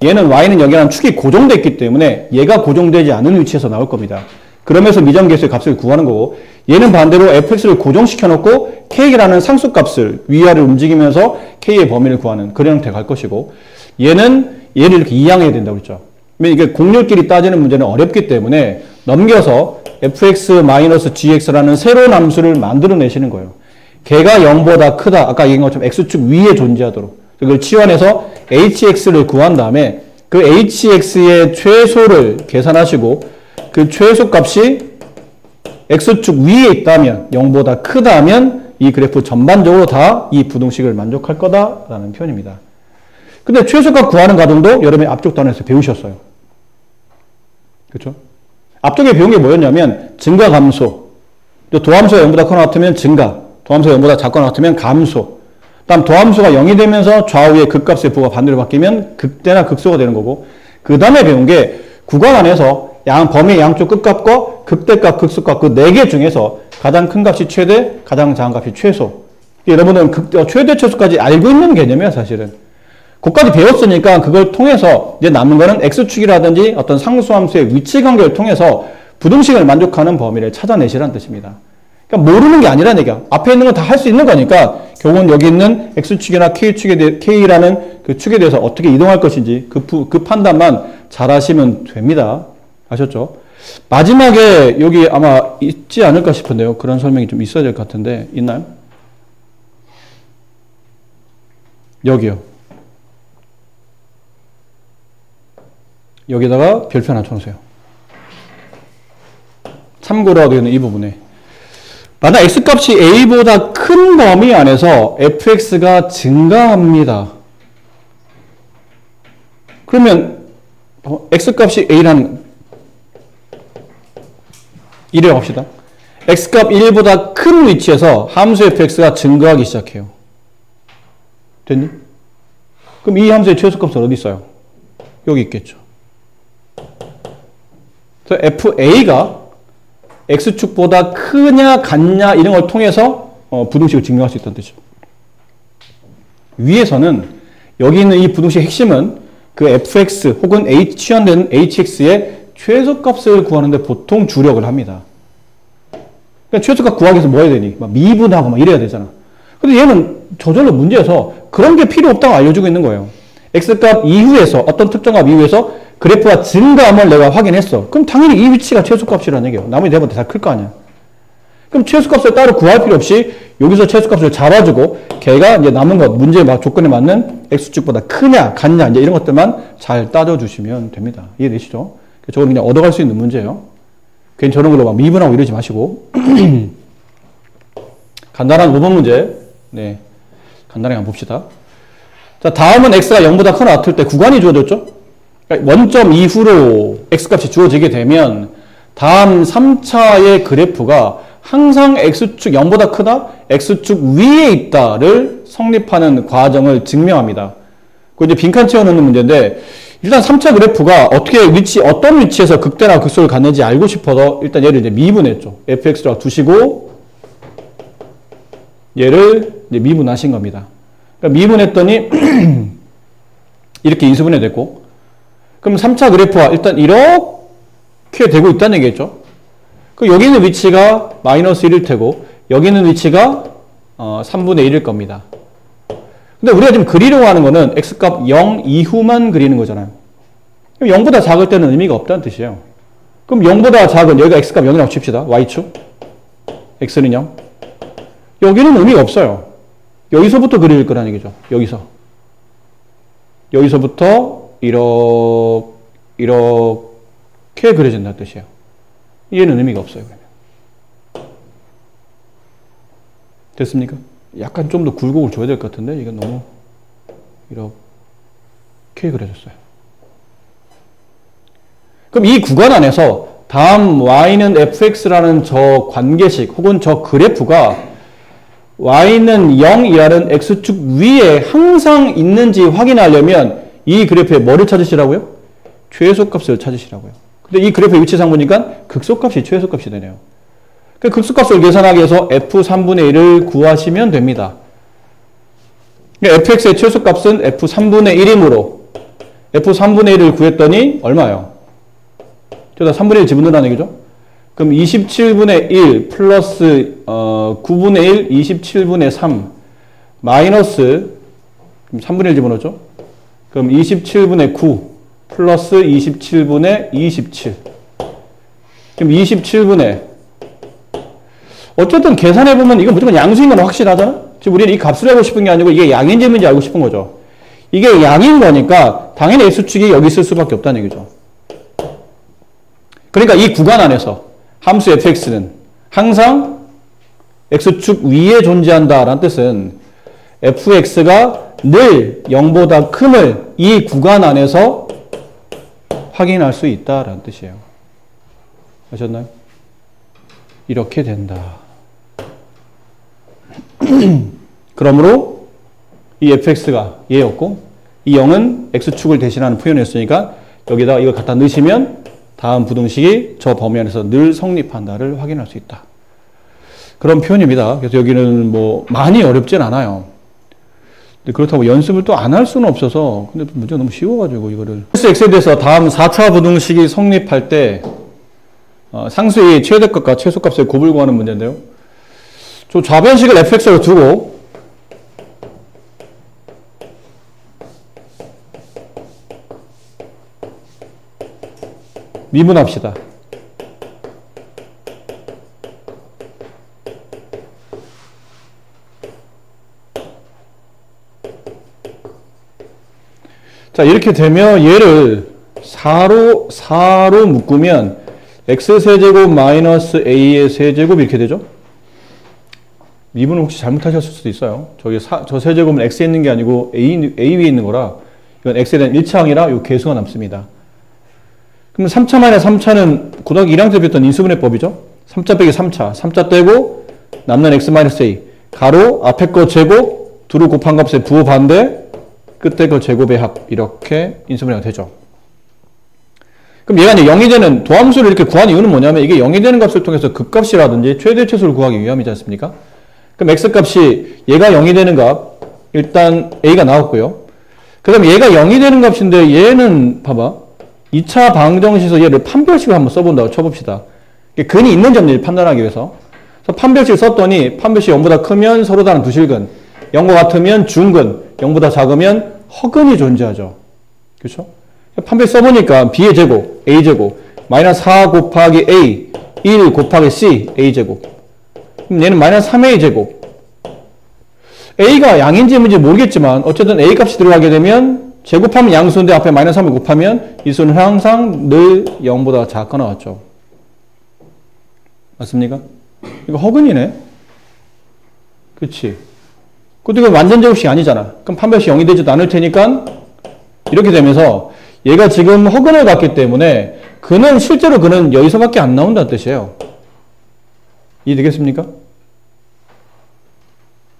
얘는 y는 여기랑 축이 고정되어 있기 때문에 얘가 고정되지 않은 위치에서 나올 겁니다. 그러면서 미정계수의 값을 구하는 거고, 얘는 반대로 fx를 고정시켜 놓고 k라는 상수값을 위아래로 움직이면서 k의 범위를 구하는 그런 형태가 갈 것이고, 얘는 얘를 이렇게 이항해야 된다고 그랬죠. 이게 곡률끼리 따지는 문제는 어렵기 때문에 넘겨서 fx-gx라는 새로운 함수를 만들어내시는 거예요. 걔가 0보다 크다. 아까 얘기한 것처럼 x축 위에 존재하도록. 그걸 치환해서 hx를 구한 다음에 그 hx의 최소를 계산하시고 그 최소값이 x축 위에 있다면 0보다 크다면 이 그래프 전반적으로 다 이 부등식을 만족할 거다라는 표현입니다. 근데 최소값 구하는 과정도 여러분이 앞쪽 단원에서 배우셨어요. 그렇죠? 앞쪽에 배운 게 뭐였냐면 증가 감소. 도함수가 0보다 크거나 같으면 증가. 도함수가 0보다 작거나 같으면 감소. 다음 도함수가 0이 되면서 좌우의 극값의 부가 반대로 바뀌면 극대나 극소가 되는 거고, 그 다음에 배운 게 구간 안에서 범위의 양쪽 끝값과 극대값, 극소값 그 4개 중에서 가장 큰 값이 최대, 가장 작은 값이 최소. 여러분은 최대, 최소까지 알고 있는 개념이야, 사실은. 그것까지 배웠으니까 그걸 통해서 이제 남은 거는 x축이라든지 어떤 상수함수의 위치 관계를 통해서 부등식을 만족하는 범위를 찾아내시라는 뜻입니다. 그러니까 모르는 게 아니라는 얘기야. 앞에 있는 건 다 할 수 있는 거니까 결국은 여기 있는 x축이나 k라는 그 축에 대해서 어떻게 이동할 것인지 그 판단만 잘 하시면 됩니다. 아셨죠? 마지막에 여기 아마 있지 않을까 싶은데요. 그런 설명이 좀 있어야 될 것 같은데 있나요? 여기요. 여기다가 별표 하나 쳐놓으세요. 참고로 하게 되는 이 부분에 만약 x값이 a보다 큰 범위 안에서 fx가 증가합니다. 그러면 x값이 a라는 이래요 합시다. x값 1보다 큰 위치에서 함수 fx가 증가하기 시작해요. 됐니? 그럼 이 함수의 최소값은 어디 있어요? 여기 있겠죠. 그래서 fa가 x축보다 크냐 같냐 이런 걸 통해서 부등식을 증명할 수 있다는 뜻이죠. 위에서는 여기 있는 이 부등식의 핵심은 그 fx 혹은 치환된 hx의 최소값을 구하는데 보통 주력을 합니다. 그러니까 최소값 구하기 위해서 뭐 해야 되니? 막 미분하고 막 이래야 되잖아. 근데 얘는 저절로 문제여서 그런 게 필요 없다고 알려주고 있는 거예요. x값 이후에서 어떤 특정 값 이후에서 그래프가 증가함을 내가 확인했어. 그럼 당연히 이 위치가 최소값이라는 얘기예요. 나머지 대부분 다 클 거 아니야. 그럼 최소값을 따로 구할 필요 없이 여기서 최소값을 잡아주고 걔가 이제 남은 것, 문제의 조건에 맞는 x축보다 크냐, 같냐, 이제 이런 것들만 잘 따져주시면 됩니다. 이해되시죠? 저건 그냥 얻어갈 수 있는 문제예요. 괜히 저런 걸로 막 미분하고 이러지 마시고. 간단한 5번 문제. 네. 간단하게 한번 봅시다. 자, 다음은 x가 0보다 크거나 같을 때 구간이 주어졌죠? 원점 이후로 x값이 주어지게 되면 다음 3차의 그래프가 항상 x축 0보다 크다, x축 위에 있다를 성립하는 과정을 증명합니다. 그 이제 빈칸 채워넣는 문제인데 일단 3차 그래프가 어떤 위치에서 극대나 극소를 갖는지 알고 싶어서 일단 얘를 이제 미분했죠. fx라고 두시고 얘를 이제 미분하신 겁니다. 그러니까 미분했더니 이렇게 인수분해 됐고, 그럼 3차 그래프가 일단 이렇게 되고 있다는 얘기겠죠. 그 여기 있는 위치가 마이너스 1일 테고 여기 있는 위치가 3분의 1일 겁니다. 근데 우리가 지금 그리려고 하는 거는 x값 0 이후만 그리는 거잖아요. 그럼 0보다 작을 때는 의미가 없다는 뜻이에요. 그럼 0보다 작은 여기가 x값 0이라고 칩시다. y축 x는 0. 여기는 의미가 없어요. 여기서부터 그릴 거라는 얘기죠. 여기서부터 이렇게 그려진다는 뜻이에요. 얘는 의미가 없어요. 그러면. 됐습니까? 약간 좀 더 굴곡을 줘야 될 것 같은데 이건 너무 이렇게 그려졌어요. 그럼 이 구간 안에서 다음 y는 fx라는 저 관계식 혹은 저 그래프가 y는 0이라는 x축 위에 항상 있는지 확인하려면 이 그래프에 뭐를 찾으시라고요? 최소값을 찾으시라고요. 근데 이 그래프의 위치상 보니까 극소값이 최소값이 되네요. 그 극소값을 계산하기 위해서 f3분의 1을 구하시면 됩니다. fx의 최소값은 f3분의 1이므로 f3분의 1을 구했더니 얼마예요? 저다 3분의 1 집어넣으라는 얘기죠. 그럼 27분의 1 플러스 9분의 1, 27분의 3 마이너스 3분의 1 집어넣죠. 그럼 27분의 9 플러스 27분의 27 그럼 27분의 어쨌든 계산해보면 이건 무조건 양수인 건 확실하잖아. 지금 우리는 이 값을 알고 싶은 게 아니고 이게 양인지 인지 알고 싶은 거죠. 이게 양인 거니까 당연히 x축이 여기 있을 수밖에 없다는 얘기죠. 그러니까 이 구간 안에서 함수 fx는 항상 x축 위에 존재한다라는 뜻은 fx가 늘 0보다 큼을 이 구간 안에서 확인할 수 있다라는 뜻이에요. 아셨나요? 이렇게 된다. 그러므로 이 fx가 얘였고 이 0은 x축을 대신하는 표현이었으니까 여기다 이걸 갖다 넣으시면 다음 부등식이 저 범위 안에서 늘 성립한다를 확인할 수 있다. 그런 표현입니다. 그래서 여기는 뭐 많이 어렵진 않아요. 근데 그렇다고 연습을 또 안 할 수는 없어서 근데 문제가 너무 쉬워가지고 이거를 x에 대해서 다음 4차 부등식이 성립할 때 상수의 최대값과 최소값의 곱을 구하는 문제인데요. 저 좌변식을 fx로 두고 미분합시다. 자, 이렇게 되면 얘를 4로 묶으면 x세제곱 마이너스 a의 세제곱 이렇게 되죠? 미분을 혹시 잘못하셨을 수도 있어요. 저 세제곱은 x에 있는 게 아니고 a 위에 있는 거라 이건 x에 대한 1차항이라 이 계수가 남습니다. 그럼 3차 마이너스 3차는 고등학교 1학년 때 배웠던 인수분해법이죠. 3차 빼기 3차. 3차 떼고 남는 x 마이너스 a. 가로 앞에 거 제곱 두루 곱한 값의 부호 반대 끝에 거 제곱의 합. 이렇게 인수분해가 되죠. 그럼 얘가 이제 0이 되는 도함수를 이렇게 구한 이유는 뭐냐면 이게 0이 되는 값을 통해서 극값이라든지 최대 최소를 구하기 위함이지 않습니까? 그럼 x값이 얘가 0이 되는 값 일단 a가 나왔고요. 그 다음에 얘가 0이 되는 값인데 얘는 봐봐. 2차 방정식에서 얘를 판별식을 한번 써본다고 쳐봅시다. 근이 있는 점을 판단하기 위해서. 그래서 판별식을 썼더니 판별식이 0보다 크면 서로 다른 두 실근, 0과 같으면 중근, 0보다 작으면 허근이 존재하죠. 그렇죠? 판별식 써보니까 b의 제곱, a제곱, 마이너스 4 곱하기 a, 1 곱하기 c, a제곱. 그럼 얘는 마이너스 3a제곱. a가 양인지 뭔지 모르겠지만 어쨌든 a 값이 들어가게 되면 제곱하면 양수인데 앞에 마이너스 3을 곱하면 이 수는 항상 늘 0보다 작거나 같죠. 맞습니까? 이거 허근이네. 그치? 그것도 이건 완전 제곱식이 아니잖아. 그럼 판별식 0이 되지도 않을 테니까 이렇게 되면서 얘가 지금 허근을 갖기 때문에 실제로 그는 여기서밖에 안 나온다는 뜻이에요. 이해되겠습니까?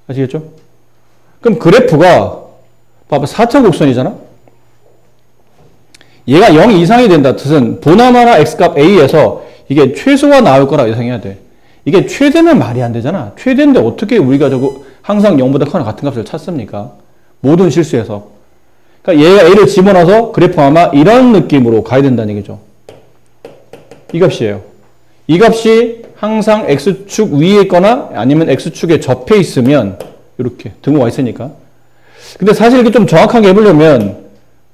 아시겠죠? 그럼 그래프가 봐봐 4차 곡선이잖아. 얘가 0 이상이 된다 뜻은 보나마나 x값 a에서 이게 최소가 나올 거라 예상해야 돼. 이게 최대면 말이 안 되잖아. 최대인데 어떻게 우리가 항상 0보다 커나 같은 값을 찾습니까? 모든 실수에서. 그러니까 얘가 a를 집어넣어서 그래프 아마 이런 느낌으로 가야 된다는 얘기죠. 이 값이에요. 이 값이 항상 x축 위에 있거나 아니면 x축에 접해 있으면 이렇게 등호가 와 있으니까. 근데 사실 이렇게 좀 정확하게 해보려면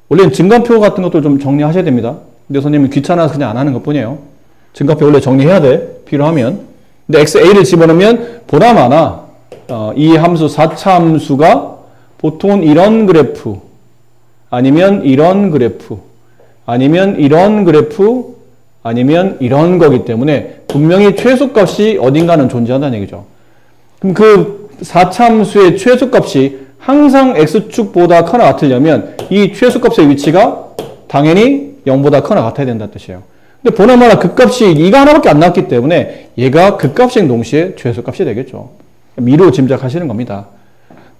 원래는 증가표 같은 것도 좀 정리하셔야 됩니다. 근데 선생님은 귀찮아서 그냥 안 하는 것 뿐이에요. 증가표 원래 정리해야 돼. 필요하면. 근데 xa를 집어넣으면 보나마나 이 함수 4차 함수가 보통은 이런 그래프 아니면 이런 그래프 아니면 이런 그래프 아니면 이런 거기 때문에 분명히 최소값이 어딘가는 존재한다는 얘기죠. 그럼 그 4참수의 최소값이 항상 x축보다 크거나 같으려면 이 최소값의 위치가 당연히 0보다 크거나 같아야 된다는 뜻이에요. 근데 보나마나 그 값이 이거 하나밖에 안 나왔기 때문에 얘가 그 값인 동시에 최소값이 되겠죠. 미로 짐작하시는 겁니다.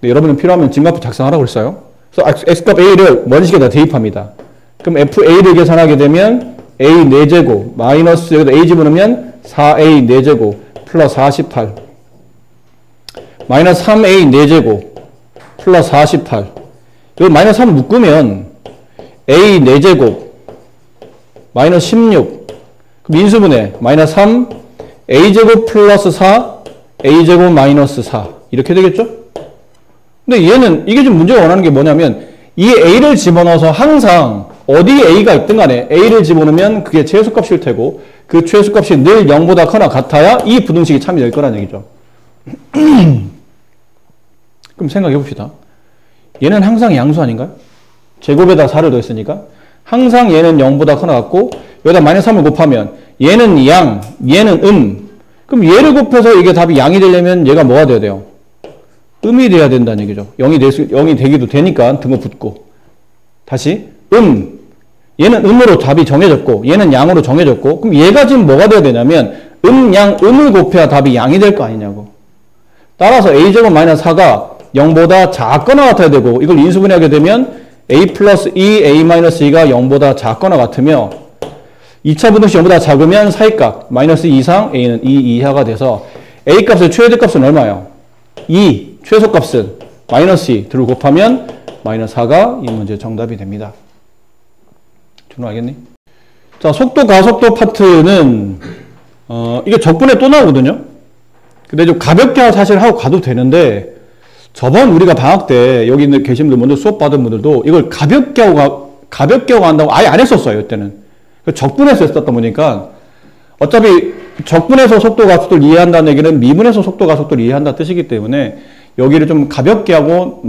근데 여러분은 필요하면 짐값을 작성하라고 했어요. 그래서 x값 a를 원식에다 대입합니다. 그럼 fa를 계산하게 되면 a 4제곱 마이너스 여기다 a 집어넣으면 4a 4제곱 플러스 48 마이너스 3a 4제곱 플러스 48 여기 마이너스 3 묶으면 a 4제곱 마이너스 16 그럼 인수분해 마이너스 3 a제곱 플러스 4 a제곱 마이너스 4 이렇게 되겠죠? 근데 얘는 이게 좀 문제가 원하는 게 뭐냐면 이 a를 집어넣어서 항상 어디 a가 있든 간에 a를 집어넣으면 그게 최소값일 테고 그 최소값이 늘 0보다 크거나 같아야 이 부등식이 참이 될 거라는 얘기죠. 그럼 생각해 봅시다. 얘는 항상 양수 아닌가요? 제곱에다 4를 더했으니까 항상 얘는 0보다 크거나 같고 여기다 마이너스 3을 곱하면 얘는 양, 얘는 그럼 얘를 곱해서 이게 답이 양이 되려면 얘가 뭐가 돼야 돼요? 음이 돼야 된다는 얘기죠. 0이 되기도 되니까 등호 붙고 다시 얘는 음으로 답이 정해졌고 얘는 양으로 정해졌고 그럼 얘가 지금 뭐가 돼야 되냐면 양, 음을 곱해야 답이 양이 될 거 아니냐고. 따라서 a제곱 마이너스 4가 0보다 작거나 같아야 되고 이걸 인수분해하게 되면 a 플러스 2, a 마이너스 2가 0보다 작거나 같으며 2차 분등식 0보다 작으면 사이값 마이너스 2 이상 a는 2 이하가 돼서 a 값의 최대값은 얼마예요? 2, 최소값은 마이너스 2 들을 곱하면 마이너스 4가 이 문제의 정답이 됩니다. 준호 알겠니? 자, 속도 가속도 파트는 이게 적분에 또 나오거든요. 근데 좀 가볍게 사실 하고 가도 되는데 저번 우리가 방학 때 여기 계신 분들 먼저 수업 받은 분들도 이걸 가볍게 하고 한다고 아예 안 했었어요. 이때는 적분해서 했었다 보니까 어차피 적분해서 속도 가속도를 이해한다는 얘기는 미분해서 속도 가속도를 이해한다는 뜻이기 때문에 여기를 좀 가볍게 하고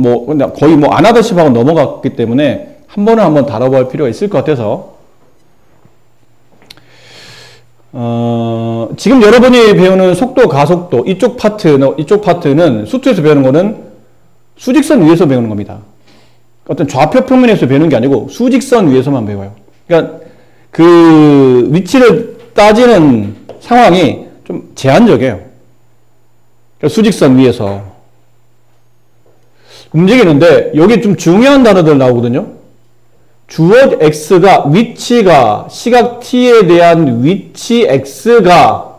거의 안 하듯이 하고 넘어갔기 때문에 한번 다뤄볼 필요가 있을 것 같아서 지금 여러분이 배우는 속도 가속도 이쪽 파트는 수투에서 배우는 거는 수직선 위에서 배우는 겁니다. 어떤 좌표 평면에서 배우는 게 아니고 수직선 위에서만 배워요. 그러니까 그 위치를 따지는 상황이 좀 제한적이에요. 그러니까 수직선 위에서 움직이는데 여기 좀 중요한 단어들 나오거든요. 주어 x가 위치가 시각 t에 대한 위치 x가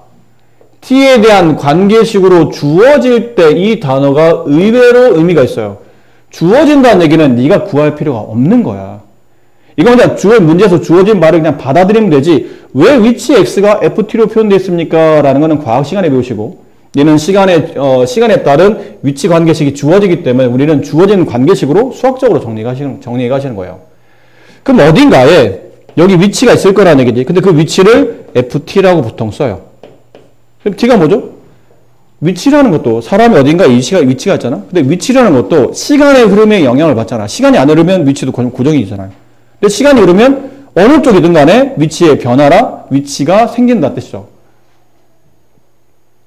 t에 대한 관계식으로 주어질 때 이 단어가 의외로 의미가 있어요. 주어진다는 얘기는 네가 구할 필요가 없는 거야. 이건 그냥 문제에서 주어진 말을 그냥 받아들이면 되지 왜 위치 x가 ft로 표현되어 있습니까? 라는 거는 과학 시간에 배우시고 얘는 시간에 따른 위치 관계식이 주어지기 때문에 우리는 주어진 관계식으로 수학적으로 정리해 가시는 거예요. 그럼 어딘가에 여기 위치가 있을 거라는 얘기지. 근데 그 위치를 ft라고 보통 써요. 그럼 t가 뭐죠? 위치라는 것도 사람이 어딘가에 위치가 있잖아. 근데 위치라는 것도 시간의 흐름에 영향을 받잖아. 시간이 안 흐르면 위치도 고정이잖아요. 근데 시간이 흐르면 어느 쪽이든 간에 위치의 변화라 위치가 생긴다 뜻이죠.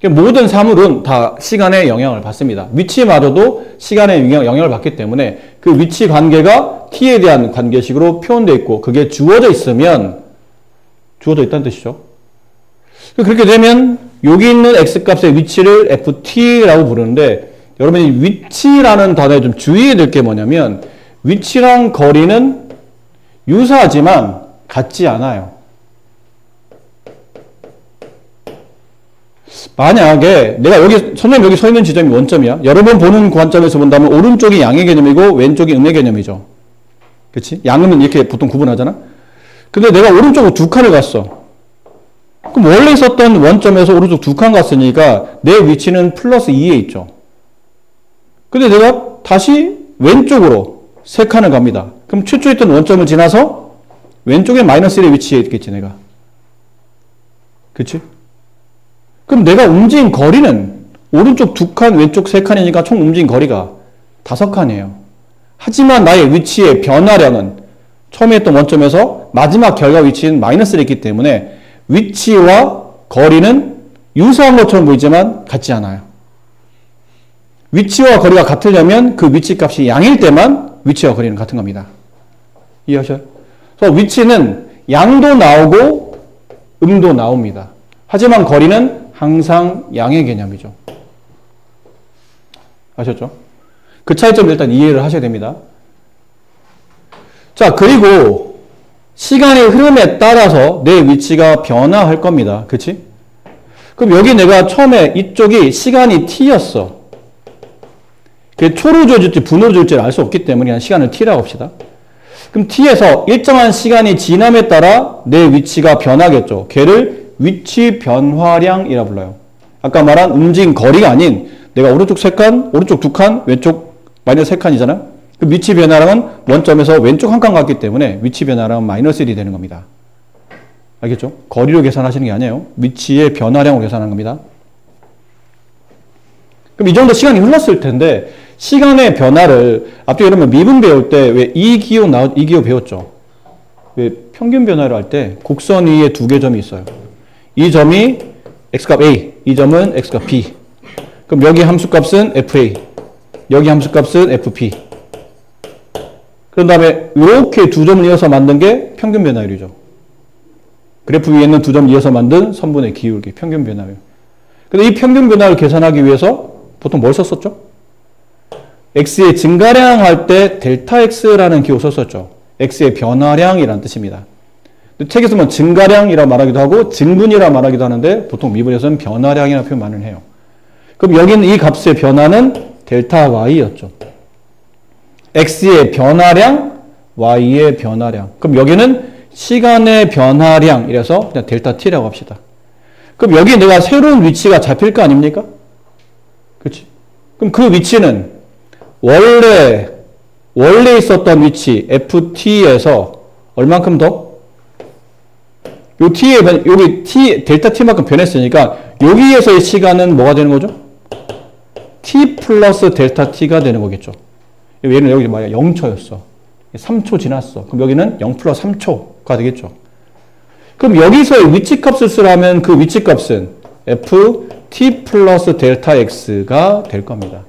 모든 사물은 다 시간의 영향을 받습니다. 위치마저도 시간의 영향을 받기 때문에 그 위치 관계가 t에 대한 관계식으로 표현되어 있고 그게 주어져 있다는 뜻이죠. 그렇게 되면 여기 있는 x값의 위치를 ft라고 부르는데 여러분이 위치라는 단어에 좀 주의해야 될 게 뭐냐면 위치랑 거리는 유사하지만 같지 않아요. 만약에 내가 선생님 여기 서 있는 지점이 원점이야. 여러분 보는 관점에서 본다면 오른쪽이 양의 개념이고 왼쪽이 음의 개념이죠. 그렇지? 양은 이렇게 보통 구분하잖아. 근데 내가 오른쪽으로 2칸을 갔어. 그럼 원래 있었던 원점에서 오른쪽 2칸 갔으니까 내 위치는 플러스 2에 있죠. 근데 내가 다시 왼쪽으로 3칸을 갑니다. 그럼 최초에 있던 원점을 지나서 왼쪽에 마이너스 1의 위치에 있겠지 내가. 그치? 그럼 내가 움직인 거리는 오른쪽 2칸, 왼쪽 3칸이니까 총 움직인 거리가 5칸이에요. 하지만 나의 위치의 변화량은 처음에 했던 원점에서 마지막 결과 위치는 마이너스를 했기 때문에 위치와 거리는 유사한 것처럼 보이지만 같지 않아요. 위치와 거리가 같으려면 그 위치 값이 양일 때만 위치와 거리는 같은 겁니다. 이해하셔요? 그래서 위치는 양도 나오고 음도 나옵니다. 하지만 거리는 항상 양의 개념이죠. 아셨죠? 그 차이점을 일단 이해를 하셔야 됩니다. 자, 그리고 시간의 흐름에 따라서 내 위치가 변화할 겁니다. 그치? 그럼 여기 내가 처음에 이쪽이 시간이 t였어. 그게 초로 줄지 분호로 줄지를 알 수 없기 때문에 그냥 시간을 t라고 합시다. 그럼 t에서 일정한 시간이 지남에 따라 내 위치가 변하겠죠. 걔를 위치 변화량이라 불러요. 아까 말한 움직임 거리가 아닌 내가 오른쪽 3칸, 오른쪽 2칸, 왼쪽 마이너스 3칸이잖아. 그 위치 변화량은 원점에서 왼쪽 한 칸 갔기 때문에 위치 변화량은 마이너스 1이 되는 겁니다. 알겠죠? 거리로 계산하시는 게 아니에요. 위치의 변화량으로 계산하는 겁니다. 그럼 이 정도 시간이 흘렀을 텐데 시간의 변화를 앞뒤 여러분 미분 배울 때 왜 이기호 배웠죠? 왜 평균 변화를 할 때 곡선 위에 두 개 점이 있어요. 이 점이 x값 a, 이 점은 x값 b. 그럼 여기 함수값은 fa, 여기 함수값은 fp. 그런 다음에 이렇게 두 점을 이어서 만든 게 평균 변화율이죠. 그래프 위에 있는 두 점 이어서 만든 선분의 기울기, 평균 변화율. 근데 이 평균 변화를 계산하기 위해서 보통 뭘 썼었죠? x의 증가량 할 때 델타 x라는 기호 썼었죠. x의 변화량이라는 뜻입니다. 책에서 뭐 증가량이라 말하기도 하고 증분이라 말하기도 하는데 보통 미분에서는 변화량이라는 표현을 해요. 그럼 여기는 이 값의 변화는 델타 y였죠. x의 변화량, y의 변화량. 그럼 여기는 시간의 변화량 이래서 그냥 델타 t라고 합시다. 그럼 여기 내가 새로운 위치가 잡힐 거 아닙니까? 그렇지? 그럼 그 위치는 원래 있었던 위치 ft에서 얼만큼 더? 여기 t 델타 t만큼 변했으니까 여기에서의 시간은 뭐가 되는 거죠? t 플러스 델타 t가 되는 거겠죠. 얘는 여기 뭐야? 0초였어. 3초 지났어. 그럼 여기는 0 플러스 3초가 되겠죠. 그럼 여기서의 위치값을 쓰라면 그 위치값은 ft 플러스 델타 x가 될 겁니다.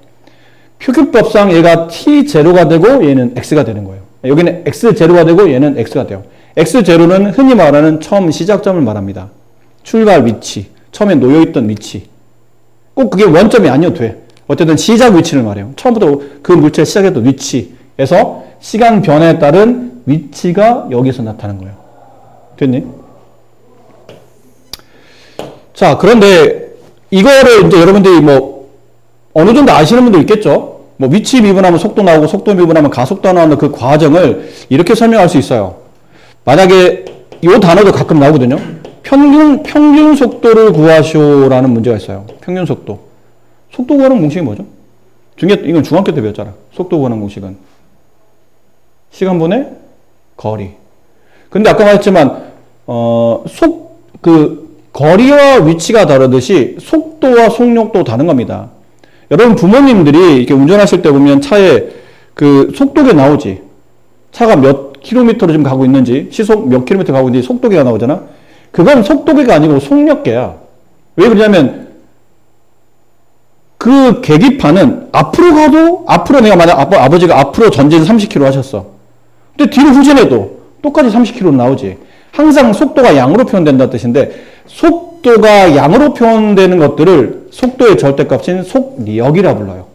표기법상 얘가 t0가 되고 얘는 x가 되는 거예요. 여기는 x0가 되고 얘는 x가 돼요. x0는 흔히 말하는 처음 시작점을 말합니다. 출발 위치, 처음에 놓여있던 위치. 꼭 그게 원점이 아니어도 돼. 어쨌든 시작 위치를 말해요. 처음부터 그 물체의 시작했던 위치에서 시간 변화에 따른 위치가 여기서 나타나는 거예요. 됐니? 자, 그런데 이거를 이제 여러분들이 뭐 어느 정도 아시는 분도 있겠죠? 뭐 위치 미분하면 속도 나오고 속도 미분하면 가속도 나오는 그 과정을 이렇게 설명할 수 있어요. 만약에 이 단어도 가끔 나오거든요. 평균 속도를 구하시오라는 문제가 있어요. 평균 속도. 속도 구하는 공식이 뭐죠? 이건 중학교 때 배웠잖아. 속도 구하는 공식은 시간분의 거리. 근데 아까 말했지만 거리와 위치가 다르듯이 속도와 속력도 다른 겁니다. 여러분 부모님들이 이렇게 운전하실 때 보면 차에 그 속도계 나오지. 차가 몇 킬로미터로 지금 가고 있는지, 시속 몇 킬로미터 가고 있는지 속도계가 나오잖아. 그건 속도계가 아니고 속력계야. 왜 그러냐면 그 계기판은 앞으로 가도 내가 만약 아버지가 앞으로 전진 30km 하셨어. 근데 뒤로 후진해도 똑같이 30km 나오지. 항상 속도가 양으로 표현된다는 뜻인데 속도가 양으로 표현되는 것들을 속도의 절대값인 속력이라 불러요.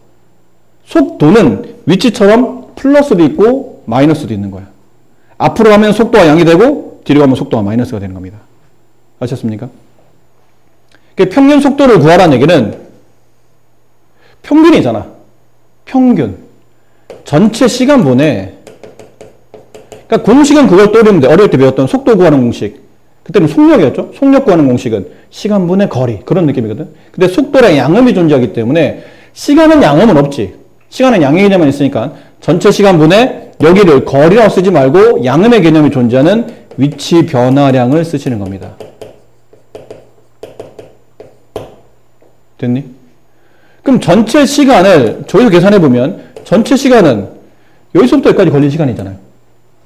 속도는 위치처럼 플러스도 있고 마이너스도 있는 거야. 앞으로 가면 속도가 양이 되고 뒤로 가면 속도가 마이너스가 되는 겁니다. 아셨습니까? 평균 속도를 구하라는 얘기는 평균이잖아. 평균. 전체 시간분에 그러니까 공식은 그걸 떠올리면 돼. 어릴 때 배웠던 속도 구하는 공식. 그때는 속력이었죠. 속력 구하는 공식은 시간분의 거리. 그런 느낌이거든. 근데 속도랑 양음이 존재하기 때문에 시간은 양음은 없지. 시간은 양의 개념만 있으니까 전체 시간분의 여기를 거리라고 쓰지 말고 양음의 개념이 존재하는 위치 변화량을 쓰시는 겁니다. 됐니? 그럼 전체 시간을 저희도 계산해보면 전체 시간은 여기서부터 여기까지 걸린 시간이잖아요.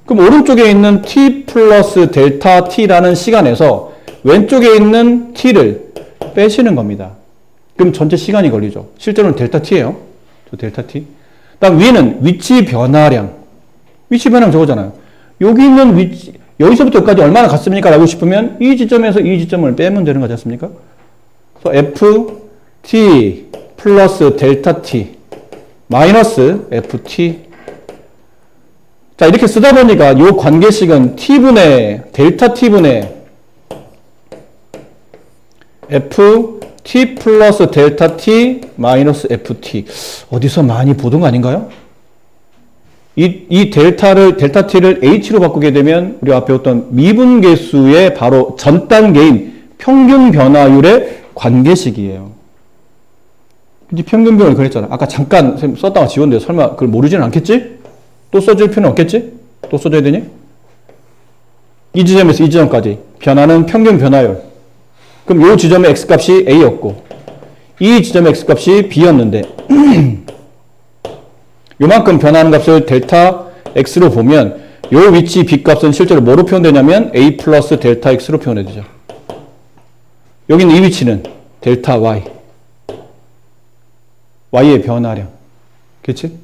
그럼 오른쪽에 있는 t 플러스 델타 t라는 시간에서 왼쪽에 있는 t를 빼시는 겁니다. 그럼 전체 시간이 걸리죠. 실제로는 델타 t예요. 저 델타 t. 다음 위는 위치 변화량. 위치 변화량 저거잖아요. 여기 있는 위치, 여기서부터 여기까지 얼마나 갔습니까? 라고 싶으면 이 지점에서 이 지점을 빼면 되는 거지 않습니까? 그래서 ft 플러스 델타 t 마이너스 ft. 자, 이렇게 쓰다 보니까 이 관계식은 t분의 델타 t분의 ft 플러스 델타 t 마이너스 ft. 어디서 많이 보던 거 아닌가요? 이 델타 t를 h로 바꾸게 되면 우리가 배웠던 미분계수의 바로 전 단계인 평균 변화율의 관계식이에요. 이제 평균 변화율 그랬잖아. 아까 잠깐 선생님 썼다가 지웠는데 설마 그걸 모르지는 않겠지? 또 써줄 필요는 없겠지? 또 써줘야 되니? 이 지점에서 이 지점까지 변화는 평균 변화율. 그럼 이 지점의 x값이 a였고 이 지점의 x값이 b였는데 요만큼 변하는 값을 델타 x로 보면 요 위치 b값은 실제로 뭐로 표현되냐면 a 플러스 델타 x로 표현해 되죠. 여기는 이 위치는 델타 y. y의 변화량. 그렇지?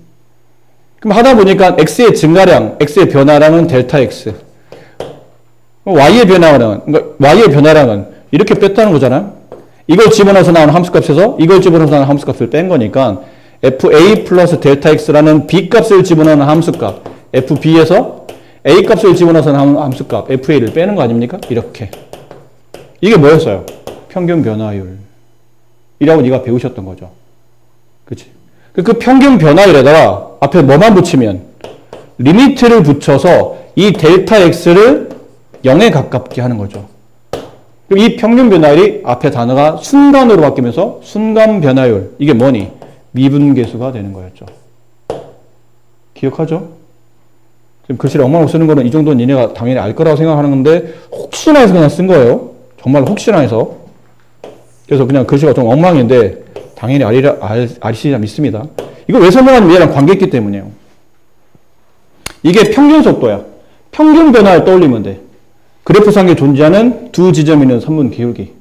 그럼 하다 보니까 x의 증가량, x의 변화량은 델타 x. y의 변화량은, 그러니까 y의 변화량은 이렇게 뺐다는 거잖아요. 이걸 집어넣어서 나오는 함수값에서 이걸 집어넣어서 나오는 함수값을 뺀 거니까 fa 플러스 델타 x라는 b값을 집어넣는 함수값 fb에서 a값을 집어넣어서 나오는 함수값 fa를 빼는 거 아닙니까? 이렇게. 이게 뭐였어요? 평균 변화율. 이라고 네가 배우셨던 거죠. 그치? 그 평균 변화율에다가 앞에 뭐만 붙이면 리미트를 붙여서 이 델타 x를 0에 가깝게 하는 거죠. 그럼 이 평균 변화율이 앞에 단어가 순간으로 바뀌면서 순간 변화율. 이게 뭐니? 미분계수가 되는 거였죠. 기억하죠? 지금 글씨를 엉망으로 쓰는 거는 이 정도는 니네가 당연히 알 거라고 생각하는 건데 혹시나 해서 그냥 쓴 거예요. 정말 혹시나 해서. 그래서 그냥 글씨가 좀 엉망인데 당연히 아시리라 믿습니다. 이거 왜 설명하냐면 얘랑 관계있기 때문이에요. 이게 평균 속도야. 평균 변화를 떠올리면 돼. 그래프상에 존재하는 두 지점이 있는 선분 기울기.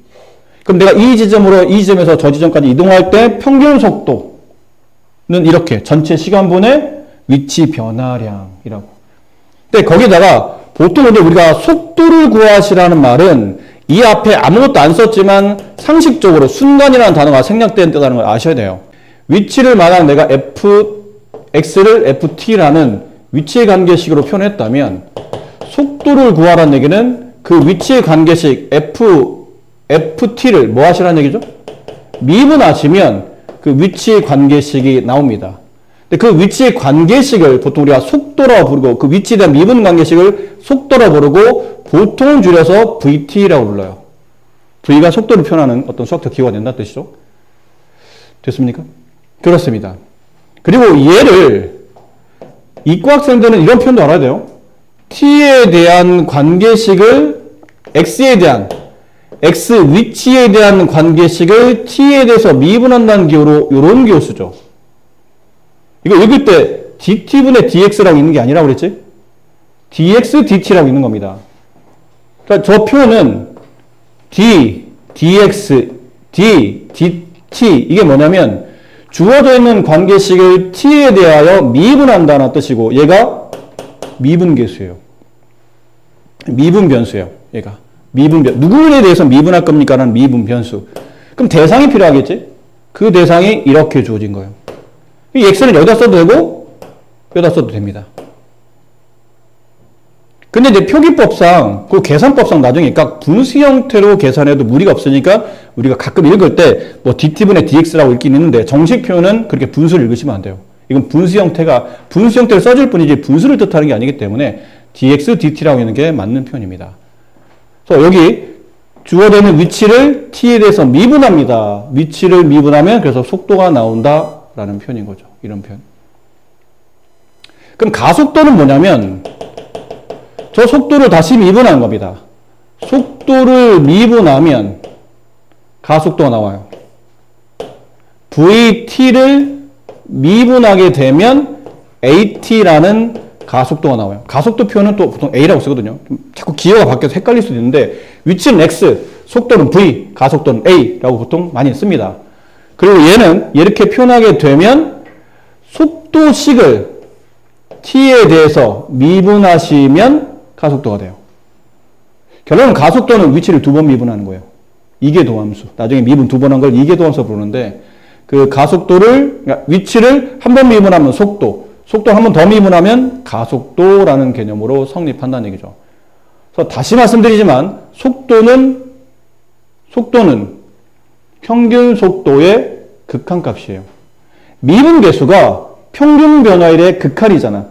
그럼 내가 이 지점으로 이 지점에서 저 지점까지 이동할 때 평균 속도는 이렇게 전체 시간분의 위치 변화량이라고. 근데 거기다가 보통 이제 우리가 속도를 구하시라는 말은 이 앞에 아무것도 안 썼지만 상식적으로 순간이라는 단어가 생략된다는 걸 아셔야 돼요. 위치를 말하는 내가 fx를 ft라는 위치의 관계식으로 표현했다면 속도를 구하라는 얘기는 그 위치의 관계식 ft를 뭐 하시라는 얘기죠? 미분하시면 그 위치의 관계식이 나옵니다. 근데 그 위치의 관계식을 보통 우리가 속도라고 부르고 그 위치에 대한 미분 관계식을 속도라고 부르고 보통 줄여서 vt라고 불러요. v가 속도를 표현하는 어떤 수학적 기호가 된다는 뜻이죠. 됐습니까? 그렇습니다. 그리고 얘를 이과학생들은 이런 표현도 알아야 돼요. t에 대한 관계식을 x에 대한 x 위치에 대한 관계식을 t에 대해서 미분한다는 기호로 이런 기호 쓰죠. 이거 읽을 때 dt분의 dx라고 있는 게 아니라고 그랬지? dx, dt라고 있는 겁니다. 그러니까 저 표현은 d, dx, d, dt 이게 뭐냐면 주어져 있는 관계식을 t에 대하여 미분한다는 뜻이고 얘가 미분계수예요. 미분변수예요. 얘가 누구에 대해서 미분할 겁니까? 라는 미분변수. 그럼 대상이 필요하겠지? 그 대상이 이렇게 주어진 거예요. 이 x는 여기다 써도 되고 여기다 써도 됩니다. 근데 이제 표기법상, 그 계산법상 나중에 각 분수 형태로 계산해도 무리가 없으니까 우리가 가끔 읽을 때 뭐 dt분의 dx라고 읽긴 있는데 정식 표현은 그렇게 분수를 읽으시면 안 돼요. 이건 분수 형태를 써줄 뿐이지 분수를 뜻하는 게 아니기 때문에 dx, dt라고 하는 게 맞는 표현입니다. 그래서 여기 주어되는 위치를 t에 대해서 미분합니다. 위치를 미분하면 그래서 속도가 나온다라는 표현인 거죠. 이런 표현. 그럼 가속도는 뭐냐면 저 속도를 다시 미분한 겁니다. 속도를 미분하면 가속도가 나와요. vt를 미분하게 되면 at라는 가속도가 나와요. 가속도 표현은 또 보통 a라고 쓰거든요. 자꾸 기호가 바뀌어서 헷갈릴 수도 있는데 위치는 x, 속도는 v, 가속도는 a라고 보통 많이 씁니다. 그리고 얘는 이렇게 표현하게 되면 속도식을 t에 대해서 미분하시면 가속도가 돼요. 결론은 가속도는 위치를 2번 미분하는 거예요. 이계도함수. 나중에 미분 2번 한 걸 이계도함수 부르는데 그 가속도를, 그러니까 위치를 한 번 미분하면 속도, 속도 한 번 더 미분하면 가속도라는 개념으로 성립한다는 얘기죠. 그래서 다시 말씀드리지만 속도는 평균 속도의 극한값이에요. 미분 계수가 평균 변화율의 극한이잖아.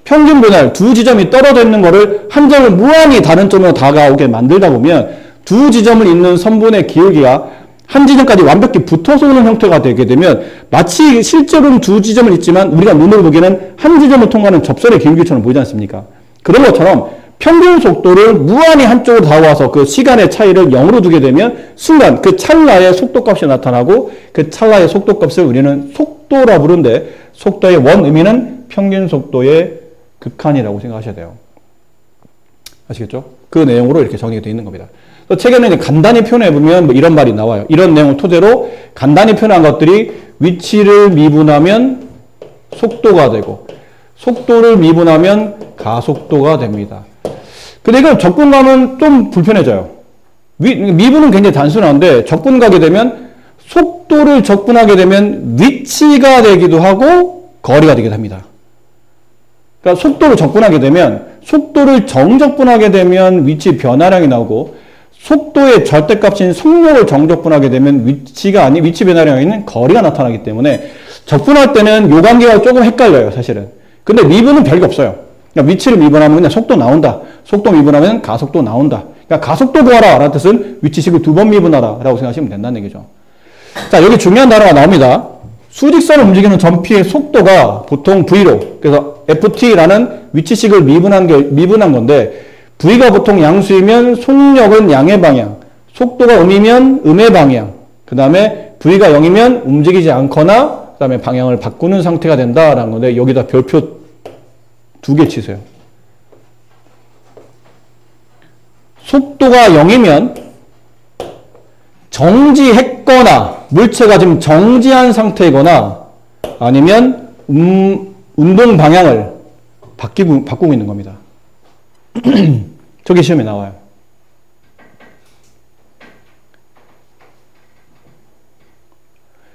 평균 변화율 두 지점이 떨어져 있는 거를 한 점을 무한히 다른 점으로 다가오게 만들다 보면 두 지점을 잇는 선분의 기울기가 한 지점까지 완벽히 붙어서 오는 형태가 되게 되면 마치 실제로는 두 지점을 잇지만 우리가 눈으로 보기에는 한 지점을 통과하는 접선의 기울기처럼 보이지 않습니까? 그런 것처럼 평균 속도를 무한히 한쪽으로 다가와서 그 시간의 차이를 0으로 두게 되면 순간 그 찰나의 속도값이 나타나고 그 찰나의 속도값을 우리는 속도라 부르는데 속도의 원 의미는 평균 속도의 극한이라고 생각하셔야 돼요. 아시겠죠? 그 내용으로 이렇게 정리가 되어 있는 겁니다. 또 책에는 이제 간단히 표현해보면 뭐 이런 말이 나와요. 이런 내용을 토대로 간단히 표현한 것들이 위치를 미분하면 속도가 되고 속도를 미분하면 가속도가 됩니다. 근데 이건 적분감은 좀 불편해져요. 미분은 굉장히 단순한데 적분가게 되면 속도를 적분하게 되면 위치가 되기도 하고 거리가 되기도 합니다. 그러니까 속도를 적분하게 되면 속도를 정적분하게 되면 위치 변화량이 나오고 속도의 절대값인 속력을 정적분하게 되면 위치가 아닌 위치 변화량이 있는 거리가 나타나기 때문에 적분할 때는 요 관계가 조금 헷갈려요, 사실은. 근데 미분은 별게 없어요. 그러니까 위치를 미분하면 그냥 속도 나온다. 속도 미분하면 가속도 나온다. 그러니까 가속도 구하라 라는 뜻은 위치식을 2번 미분하라 라고 생각하시면 된다는 얘기죠. 자, 여기 중요한 단어가 나옵니다. 수직선을 움직이는 전피의 속도가 보통 V로, 그래서 FT라는 위치식을 미분한 건데, V가 보통 양수이면 속력은 양의 방향, 속도가 음이면 음의 방향, 그 다음에 V가 0이면 움직이지 않거나, 그 다음에 방향을 바꾸는 상태가 된다라는 건데, 여기다 별표 2개 치세요. 속도가 0이면 정지했거나 물체가 지금 정지한 상태이거나 아니면 운동 방향을 바꾸고 있는 겁니다. 저게 시험에 나와요.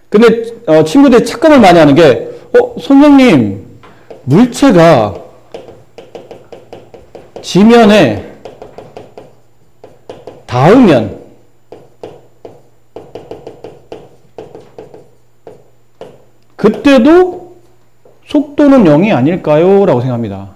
근데 친구들이 착각을 많이 하는 게 선생님 물체가 지면에 닿으면 그때도 속도는 0이 아닐까요? 라고 생각합니다.